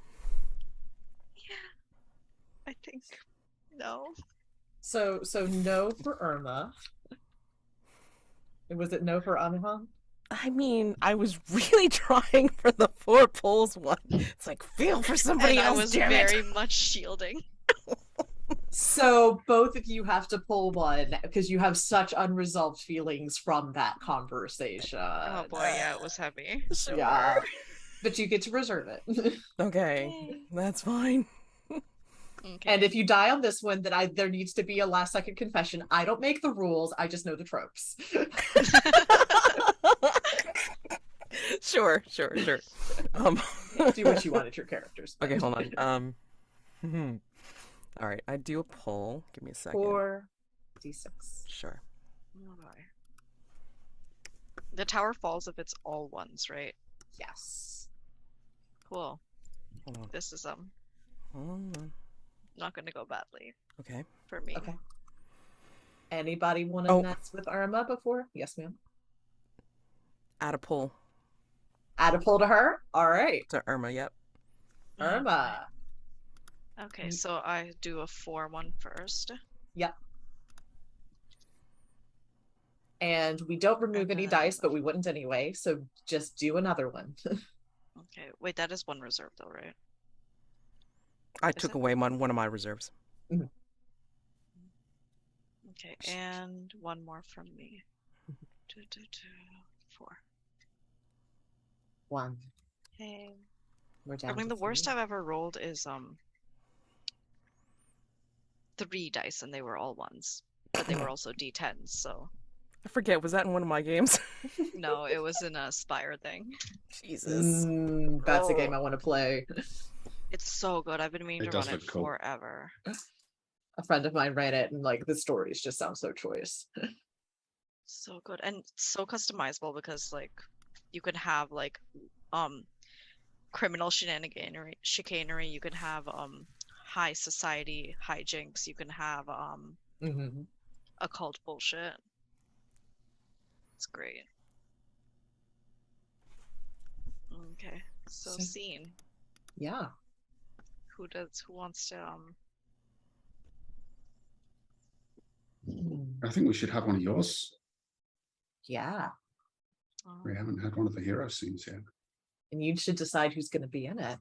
I think no. So no for Urmah. Was it no for Amihan? I mean, I was really trying for the 4 poles one. It's like, feel for somebody And else, I was damn very it. much shielding. So both of you have to pull one because you have such unresolved feelings from that conversation. Oh boy, yeah, it was heavy. Sure. Yeah. But you get to reserve it. Okay, Yay. that's fine. Okay. And if you die on this one, then there needs to be a last second confession. I don't make the rules, I just know the tropes. Sure. Do what you want at your characters. Okay, hold on. All right, I do a poll. Give me a second. 4d6. Sure. Okay. The tower falls if it's all ones, right? Yes. Cool. Hold on. This is Hold on. not gonna go badly Okay. for me. Okay. Anybody want to mess with Urmah before? Yes, ma'am. Add a poll Add a poll to her. All right. to Urmah. Yep. Urmah. Okay, so I do a 4-1 first. Yep. And we don't remove any dice, but we wouldn't anyway. So just do another one. Okay, wait, that is one reserve though, right? I took away one of my reserves. Mhm. Okay, and one more from me. 2, 2, 2, 4. 1. Hey. We're I down mean, to the worst 3. I've ever rolled is 3 dice, and they were all ones, but they were also d10s. So I forget, was that in one of my games? no, it was in a Spire thing. Jesus. That's a Oh. game I want to play. It's so good. I've been meaning It to does run it look cool. forever. A friend of mine ran it, and like the stories just sound so choice. So good and so customizable because like you can have like criminal chicanery, you can have high society hijinks, you can have Mm-hmm. occult bullshit. It's great. Okay, so scene. Yeah. Who wants to Hmm. I think we should have one of yours. Yeah. We haven't had one of the hero scenes yet. And you should decide who's going to be in it.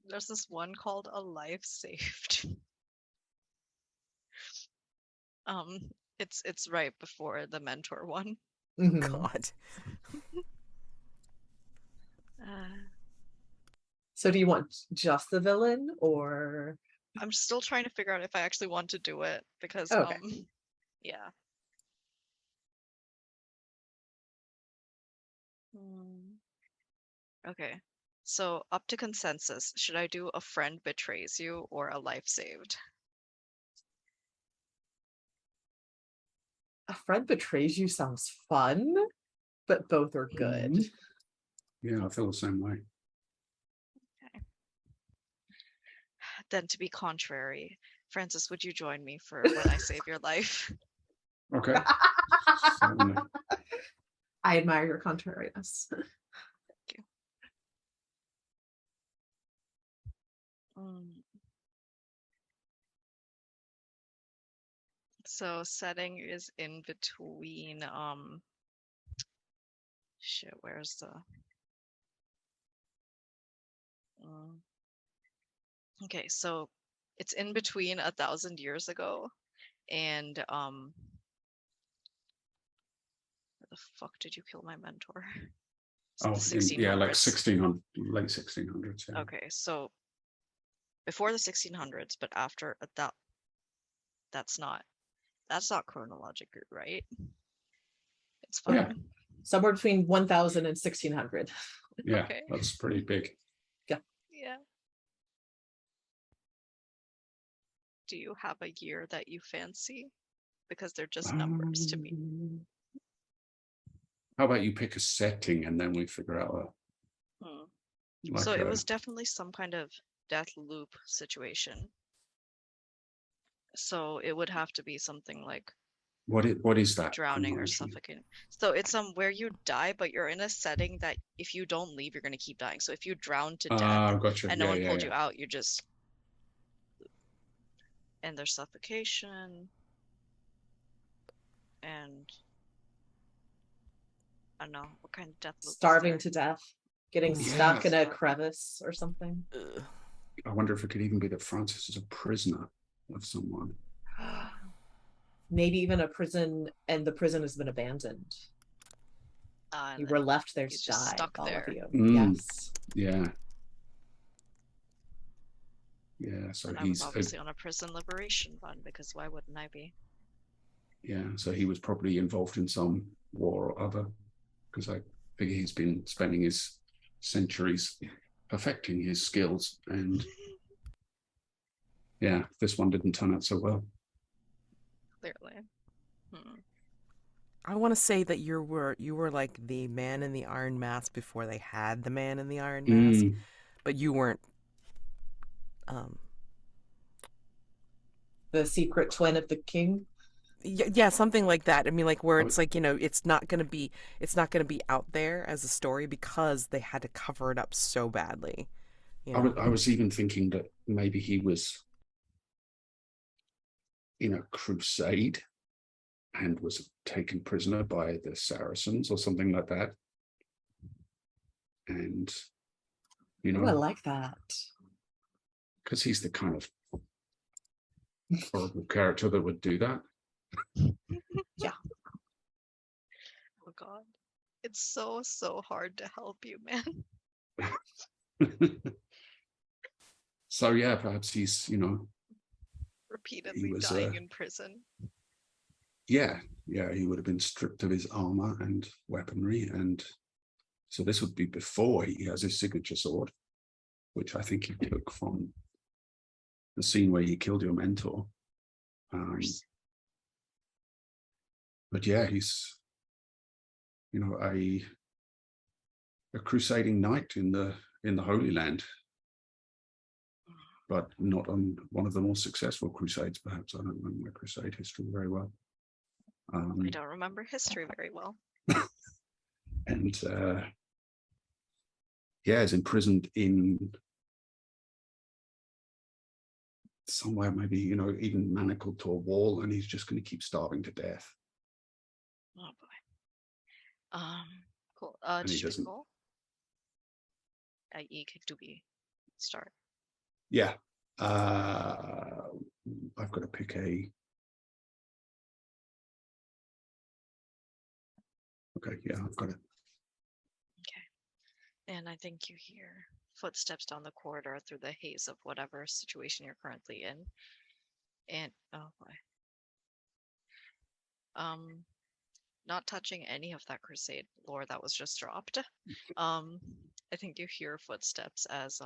There's this one called A Life Saved. Um, it's right before the mentor one. Mhm. God. So do you want just the villain or I'm still trying to figure out if I actually want to do it because Okay. yeah. Okay. So up to consensus, should I do a friend betrays you or a life saved? a friend betrays you sounds fun, but both are good. Mhm. Yeah, I feel the same way. Then to be contrary, Francis, would you join me for when I save your life? Okay. Certainly. I admire your contrariness. Thank you. So setting is in between shit, where's the okay, so it's in between 1,000 years ago and where the fuck did you kill my mentor? Oh, The yeah, like 1600s. 1600, late 1600s. Yeah. Okay, so before the 1600s, but after that, that's not chronological, right? It's fine. Yeah. Somewhere between 1000 and 1600. Yeah, Okay. that's pretty big. Yeah. Do you have a year that you fancy? Because they're just numbers to me. How about you pick a setting and then we figure out So it was definitely some kind of death loop situation. So it would have to be something like what is that? drowning or suffocating. So it's where you die, but you're in a setting that if you don't leave, you're gonna keep dying. So if you drown to death Gotcha. and no one pulled you out, you just and there's suffocation and I don't know what kind of death loop. Starving to death, getting Yeah. stuck in a crevice or something. Ugh. I wonder if it could even be that Francis is a prisoner of someone. Maybe even a prison, and the prison has been abandoned. You were left there to die, stuck all there. of you. Mm. Yes. Yeah, so And I was obviously on a prison liberation fund because why wouldn't I be? Yeah, so he was probably involved in some war or other, because I figure he's been spending his centuries perfecting his skills, and yeah, this one didn't turn out so well. Clearly. I want to say that you were like the man in the iron mask before they had the man in the iron mask, but you weren't. The secret twin of the king. Yeah, something like that. I mean, like where it's like, it's not gonna be out there as a story because they had to cover it up so badly. I was even thinking that maybe he was in a crusade and was taken prisoner by the Saracens or something like that. And I like that. Because he's the kind of horrible character that would do that. Yeah. God. It's so hard to help you, man. So yeah, perhaps he's, he Repeatedly was dying in prison. yeah, he would have been stripped of his armor and weaponry, and so this would be before he has his signature sword, which I think he took from the scene where he killed your mentor. Of course. But yeah, he's a crusading knight in the Holy Land, but not on one of the more successful crusades. Perhaps I don't remember my crusade history very well. I don't remember history very well. And yeah, is imprisoned in somewhere, maybe even manacled to a wall, and he's just going to keep starving to death. Oh boy. Cool. And he Did you pick a doesn't. goal? I.e., do we start? Yeah. I've got to pick a. Okay, yeah, I've got it. Okay. And I think you hear footsteps down the corridor through the haze of whatever situation you're currently in. And oh boy. Not touching any of that crusade lore that was just dropped. I think you hear footsteps as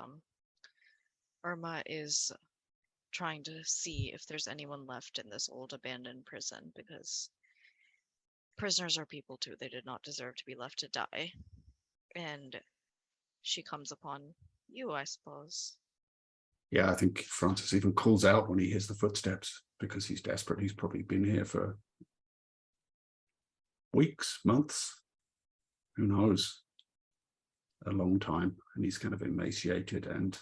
Urmah is trying to see if there's anyone left in this old abandoned prison, because prisoners are people too. They did not deserve to be left to die. And she comes upon you, I suppose. Yeah, I think Francis even calls out when he hears the footsteps because he's desperate. He's probably been here for weeks, months, who knows, a long time, and he's kind of emaciated, and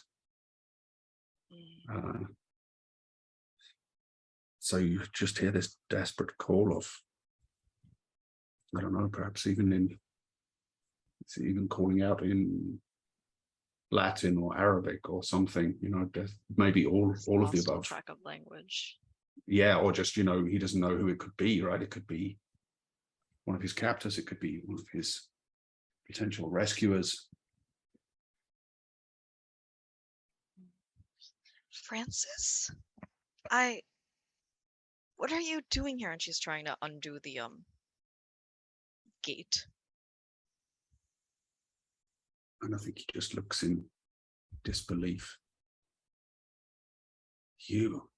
so you just hear this desperate call of, I don't know, perhaps even calling out in Latin or Arabic or something, maybe all of the above. Track of language. Yeah, or just, he doesn't know who it could be, right? It could be one of his captors, it could be one of his potential rescuers. Francis? What are you doing here? And she's trying to undo the gate. And I think he just looks in disbelief. You.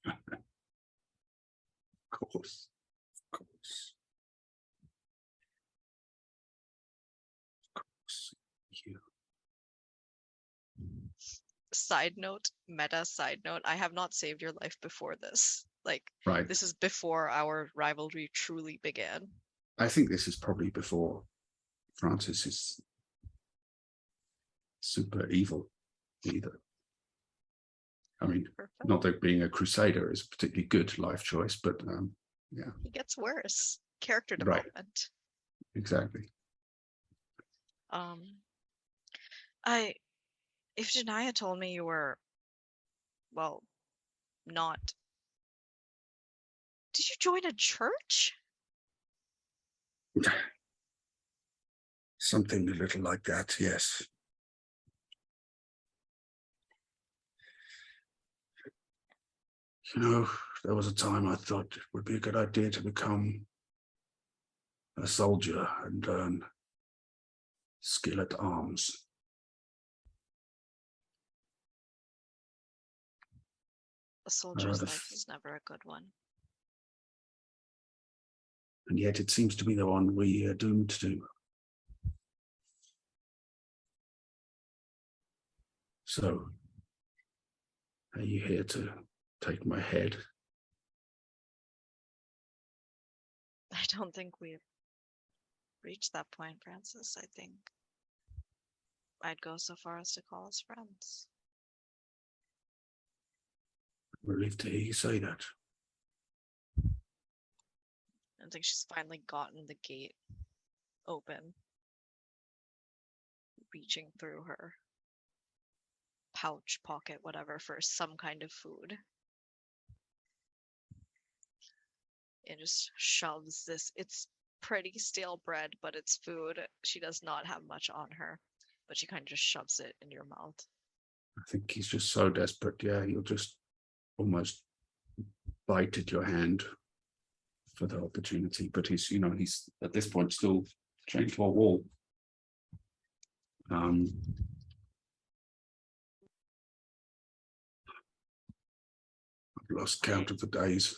Of course. Of course. Of course. You. Meta side note, I have not saved your life before this. Right. This is before our rivalry truly began. I think this is probably before Francis is super evil either. I mean, Perfect. not that being a crusader is a particularly good life choice, but yeah. He gets worse. Character development. Right. Exactly. Iphigenia told me you were, well, not. Did you join a church? Something a little like that, yes. There was a time I thought it would be a good idea to become a soldier and learn skill at arms. A soldier's life is never a good one. And yet it seems to be the one we are doomed to. So, are you here to take my head? I don't think we've reached that point, Francis. I think I'd go so far as to call us friends. I'm relieved to hear you say that. I think she's finally gotten the gate open, reaching through her pouch, pocket, whatever, for some kind of food. And just shoves this. It's pretty stale bread, but it's food. She does not have much on her, but she kind of just shoves it in your mouth. I think he's just so desperate. Yeah, he'll just almost bite at your hand for the opportunity. But he's at this point still chained to a wall. I've lost count of the days.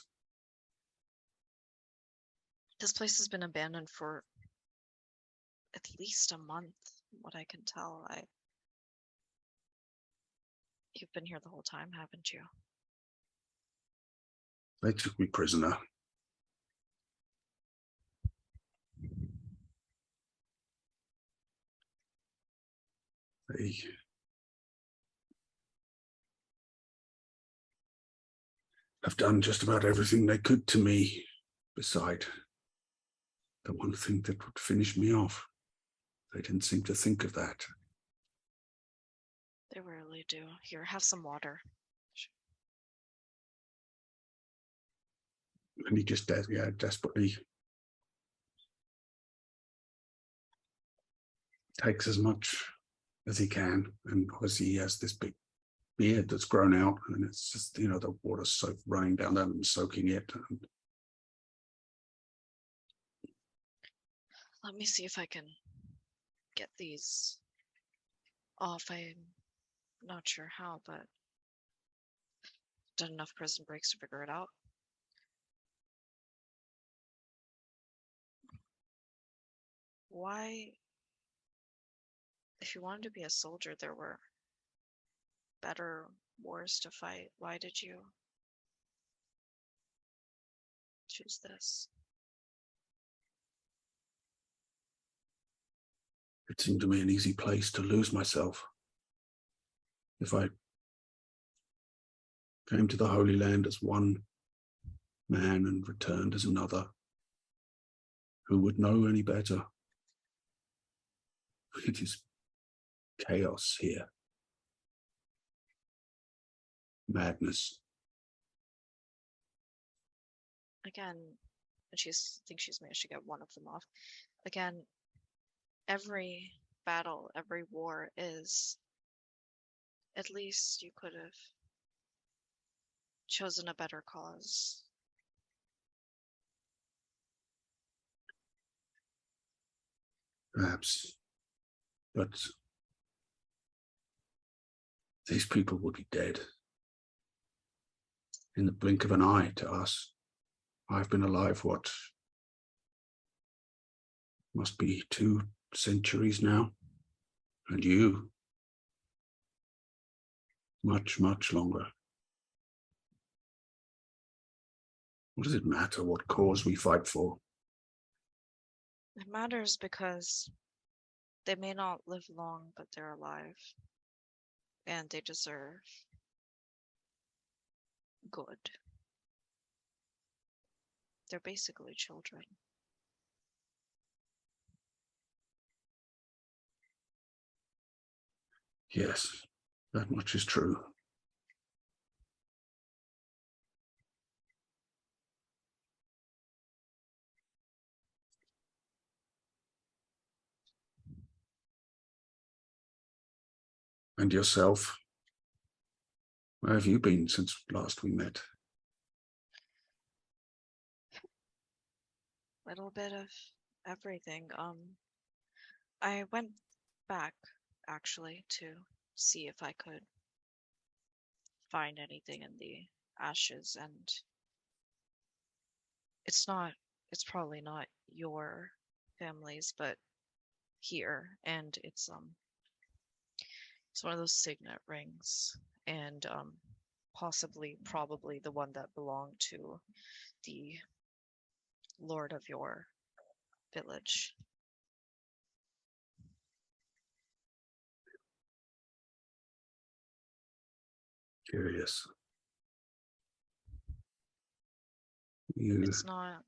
This place has been abandoned for at least a month, from what I can tell. You've been here the whole time, haven't you? They took me prisoner. They have done just about everything they could to me, beside the one thing that would finish me off. They didn't seem to think of that. They rarely do. Here, have some water. And he just desperately takes as much as he can. And obviously he has this big beard that's grown out, and it's just, the water's running down them and soaking it. And Let me see if I can get these off. I'm not sure how, but done enough prison breaks to figure it out. Why, if you wanted to be a soldier, there were better wars to fight. Why did you choose this? it seemed to me an easy place to lose myself. If I came to the Holy Land as one man and returned as another, who would know any better? It is chaos here. Madness. Again, and I think she's managed to get one of them off. Again, every battle, every war is, at least you could have chosen a better cause. Perhaps. But these people would be dead in the blink of an eye to us. I've been alive, what, must be 2 centuries now, and you, much, much longer. What does it matter what cause we fight for? It matters because they may not live long, but they're alive. And they deserve good. They're basically children. Yes, that much is true. And yourself? Where have you been since last we met? Little bit of everything. I went back actually to see if I could find anything in the ashes, and it's probably not your family's, but here, and it's one of those signet rings, and probably the one that belonged to the lord of your village. Curious. It's not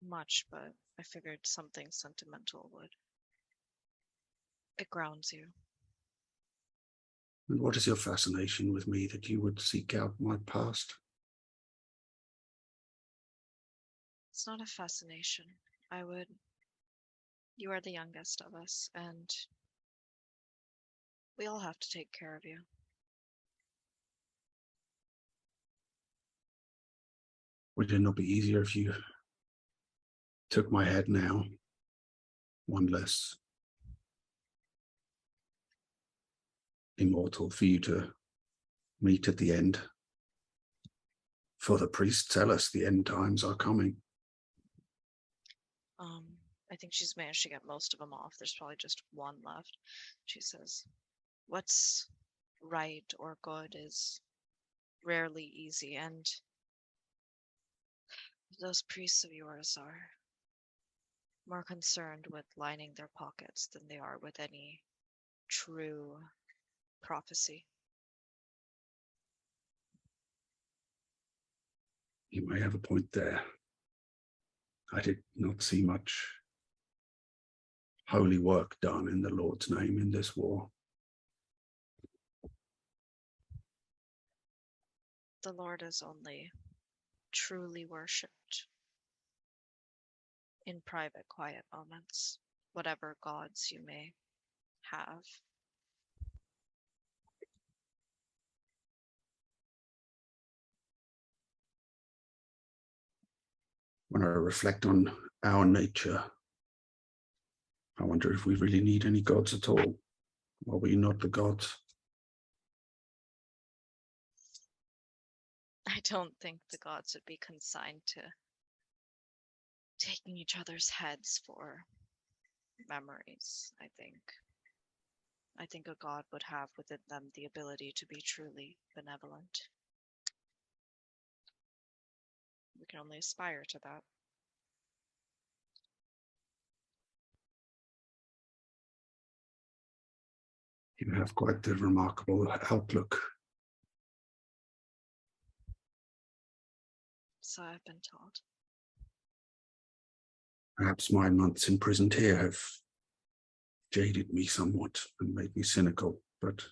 much, but I figured something sentimental would. It grounds you. And what is your fascination with me that you would seek out my past? It's not a fascination. You are the youngest of us, and we all have to take care of you. Would it not be easier if you took my head now? One less immortal for you to meet at the end. For the priests tell us the end times are coming. I think she's managed to get most of them off. There's probably just one left. She says, what's right or good is rarely easy, and those priests of yours are more concerned with lining their pockets than they are with any true prophecy. You may have a point there. I did not see much holy work done in the Lord's name in this war. The Lord is only truly worshipped in private, quiet moments, whatever gods you may have. When I reflect on our nature, I wonder if we really need any gods at all. Are we not the gods? I don't think the gods would be consigned to taking each other's heads for memories, I think a god would have within them the ability to be truly benevolent. We can only aspire to that. You have quite the remarkable outlook. So I've been told. Perhaps my months imprisoned here have jaded me somewhat and made me cynical, but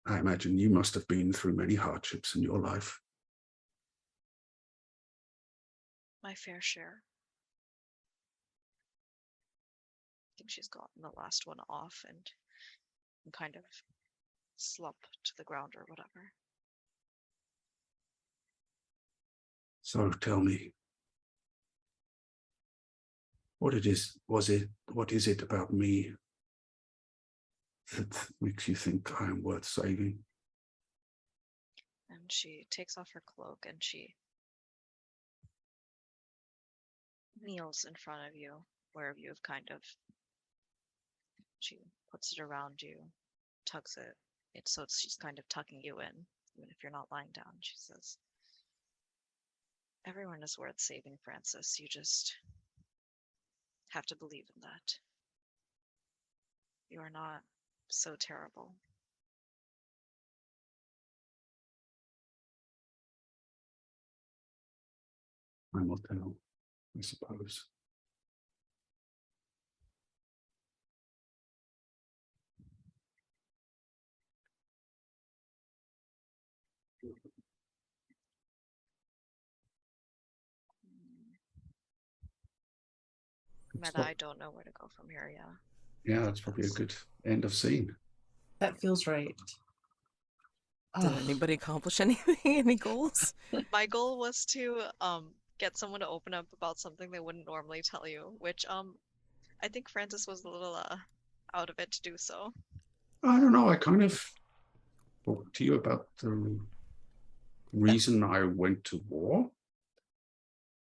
I imagine you must have been through many hardships in your life. My fair share. I think she's gotten the last one off and kind of slump to the ground or whatever. So tell me, what is it about me that makes you think I am worth saving? And she takes off her cloak and she kneels in front of you, wherever you have she puts it around you, tugs it so she's kind of tucking you in, even if you're not lying down. She says, everyone is worth saving, Francis. You just have to believe in that. You are not so terrible. I will tell, I suppose. Meta, I don't know where to go from here, yeah. Yeah, that's probably a good end of scene. That feels right. Did anybody accomplish anything? Any goals? My goal was to get someone to open up about something they wouldn't normally tell you, which I think Francis was a little out of it to do so. I don't know, I kind of talked to you about the reason I went to war.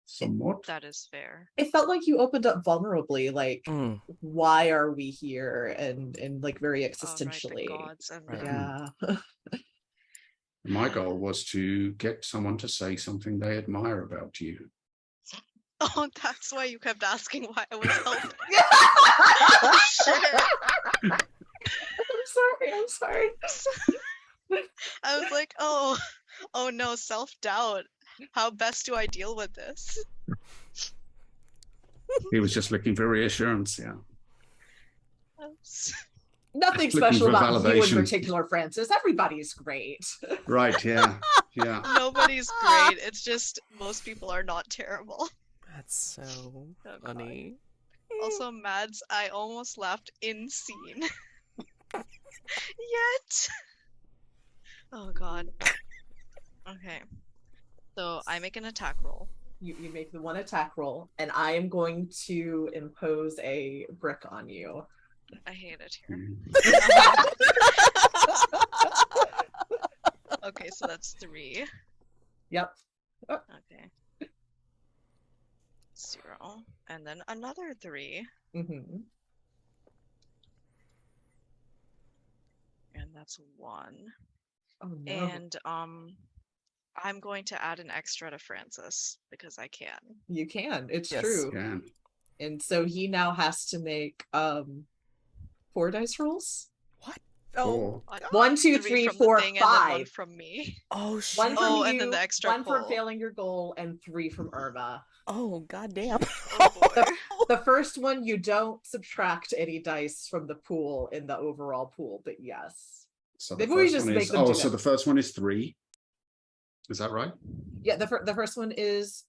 Somewhat. That is fair. It felt like you opened up vulnerably, like, why are we here? And like very existentially. Oh, right, the gods and Right. Yeah. My goal was to get someone to say something they admire about you. Oh, that's why you kept asking why I was helping. Shit. I'm sorry. I was like, oh no, self-doubt. How best do I deal with this? He was just looking for reassurance, yeah. Nothing Looking special for about you in validation. particular, Francis. Everybody's great. Right, yeah. Yeah. Nobody's great. It's just most people are not terrible. That's so Oh, God. funny. Also, Mads, I almost laughed in scene. Yet. Oh God. Okay. So I make an attack roll. You make the one attack roll, and I am going to impose a brick on you. I hate it here. Mm. Okay, so that's 3. Yep. Okay. 0. And then another 3. Mm-hmm. And that's 1. Oh no. And I'm going to add an extra to Francis because I can. You can. It's Yes. true. Yeah. And so he now has to make 4 dice rolls. What? Four. Oh, 1, 2, 3 3, from 4, the thing and then 1 5. from me. oh shit. One from Oh, you, and then the extra 1 for pull. failing your goal, and 3 from Urmah. Oh goddamn. Oh boy. The first one, you don't subtract any dice from the pool in the overall pool, but yes. So the Maybe we first just one make is, them do so that. the first one is 3. Is that right? Yeah, the first one is...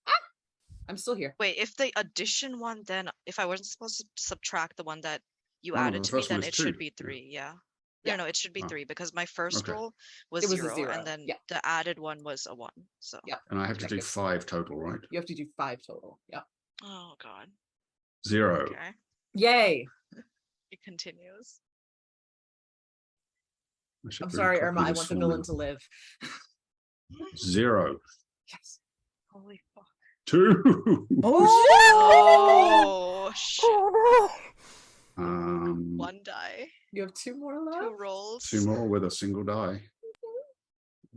I'm still here. Wait, if the addition one, then if I wasn't supposed to subtract the one that you Oh, no, added the to me, first one then is it should 2. be Yeah. 3. Yeah. Yeah. No, it should be Oh. 3 because my first Okay. roll was It was a 0, 0, and then yeah. the added one was a 1. So. Yeah. And I have to do Check it. 5 total, right? You have to do 5 total. Yeah. Oh God. 0. Okay. Yay! It continues. I should I'm really sorry, copy Irma. I this want the for villain now. to live. 0. Yes. Holy fuck. 2. Oh shit. Oh 1 die. You have 2 more left? 2 rolls. 2 more with a single die.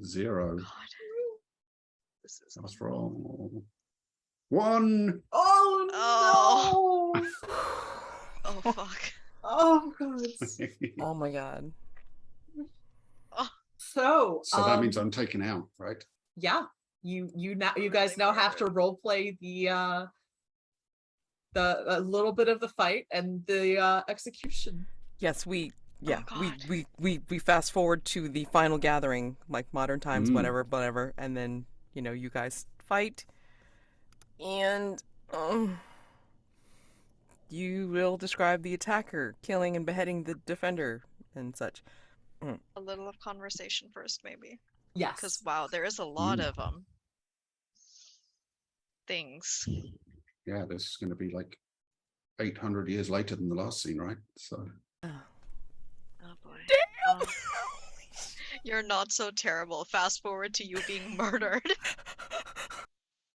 0. God. This is Last roll. 1. Oh, no! Oh fuck. Oh, God. oh my god. So, So that means I'm taken out, right? yeah, you Really guys now have to murdered. role play the a little bit of the fight and the execution. Yes, we God. we fast forward to the final gathering, like modern times, Mm. whatever, and then you guys fight, and you will describe the attacker killing and beheading the defender and such. A little of conversation first, maybe. Yes. Because wow, there is a lot of things. Yeah, this is going to be like 800 years later than the last scene, right? So Oh boy. You're not so terrible. Fast forward to you being murdered.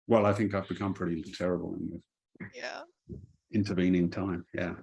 well, I think I've become pretty terrible in the Yeah. intervening time. Yeah.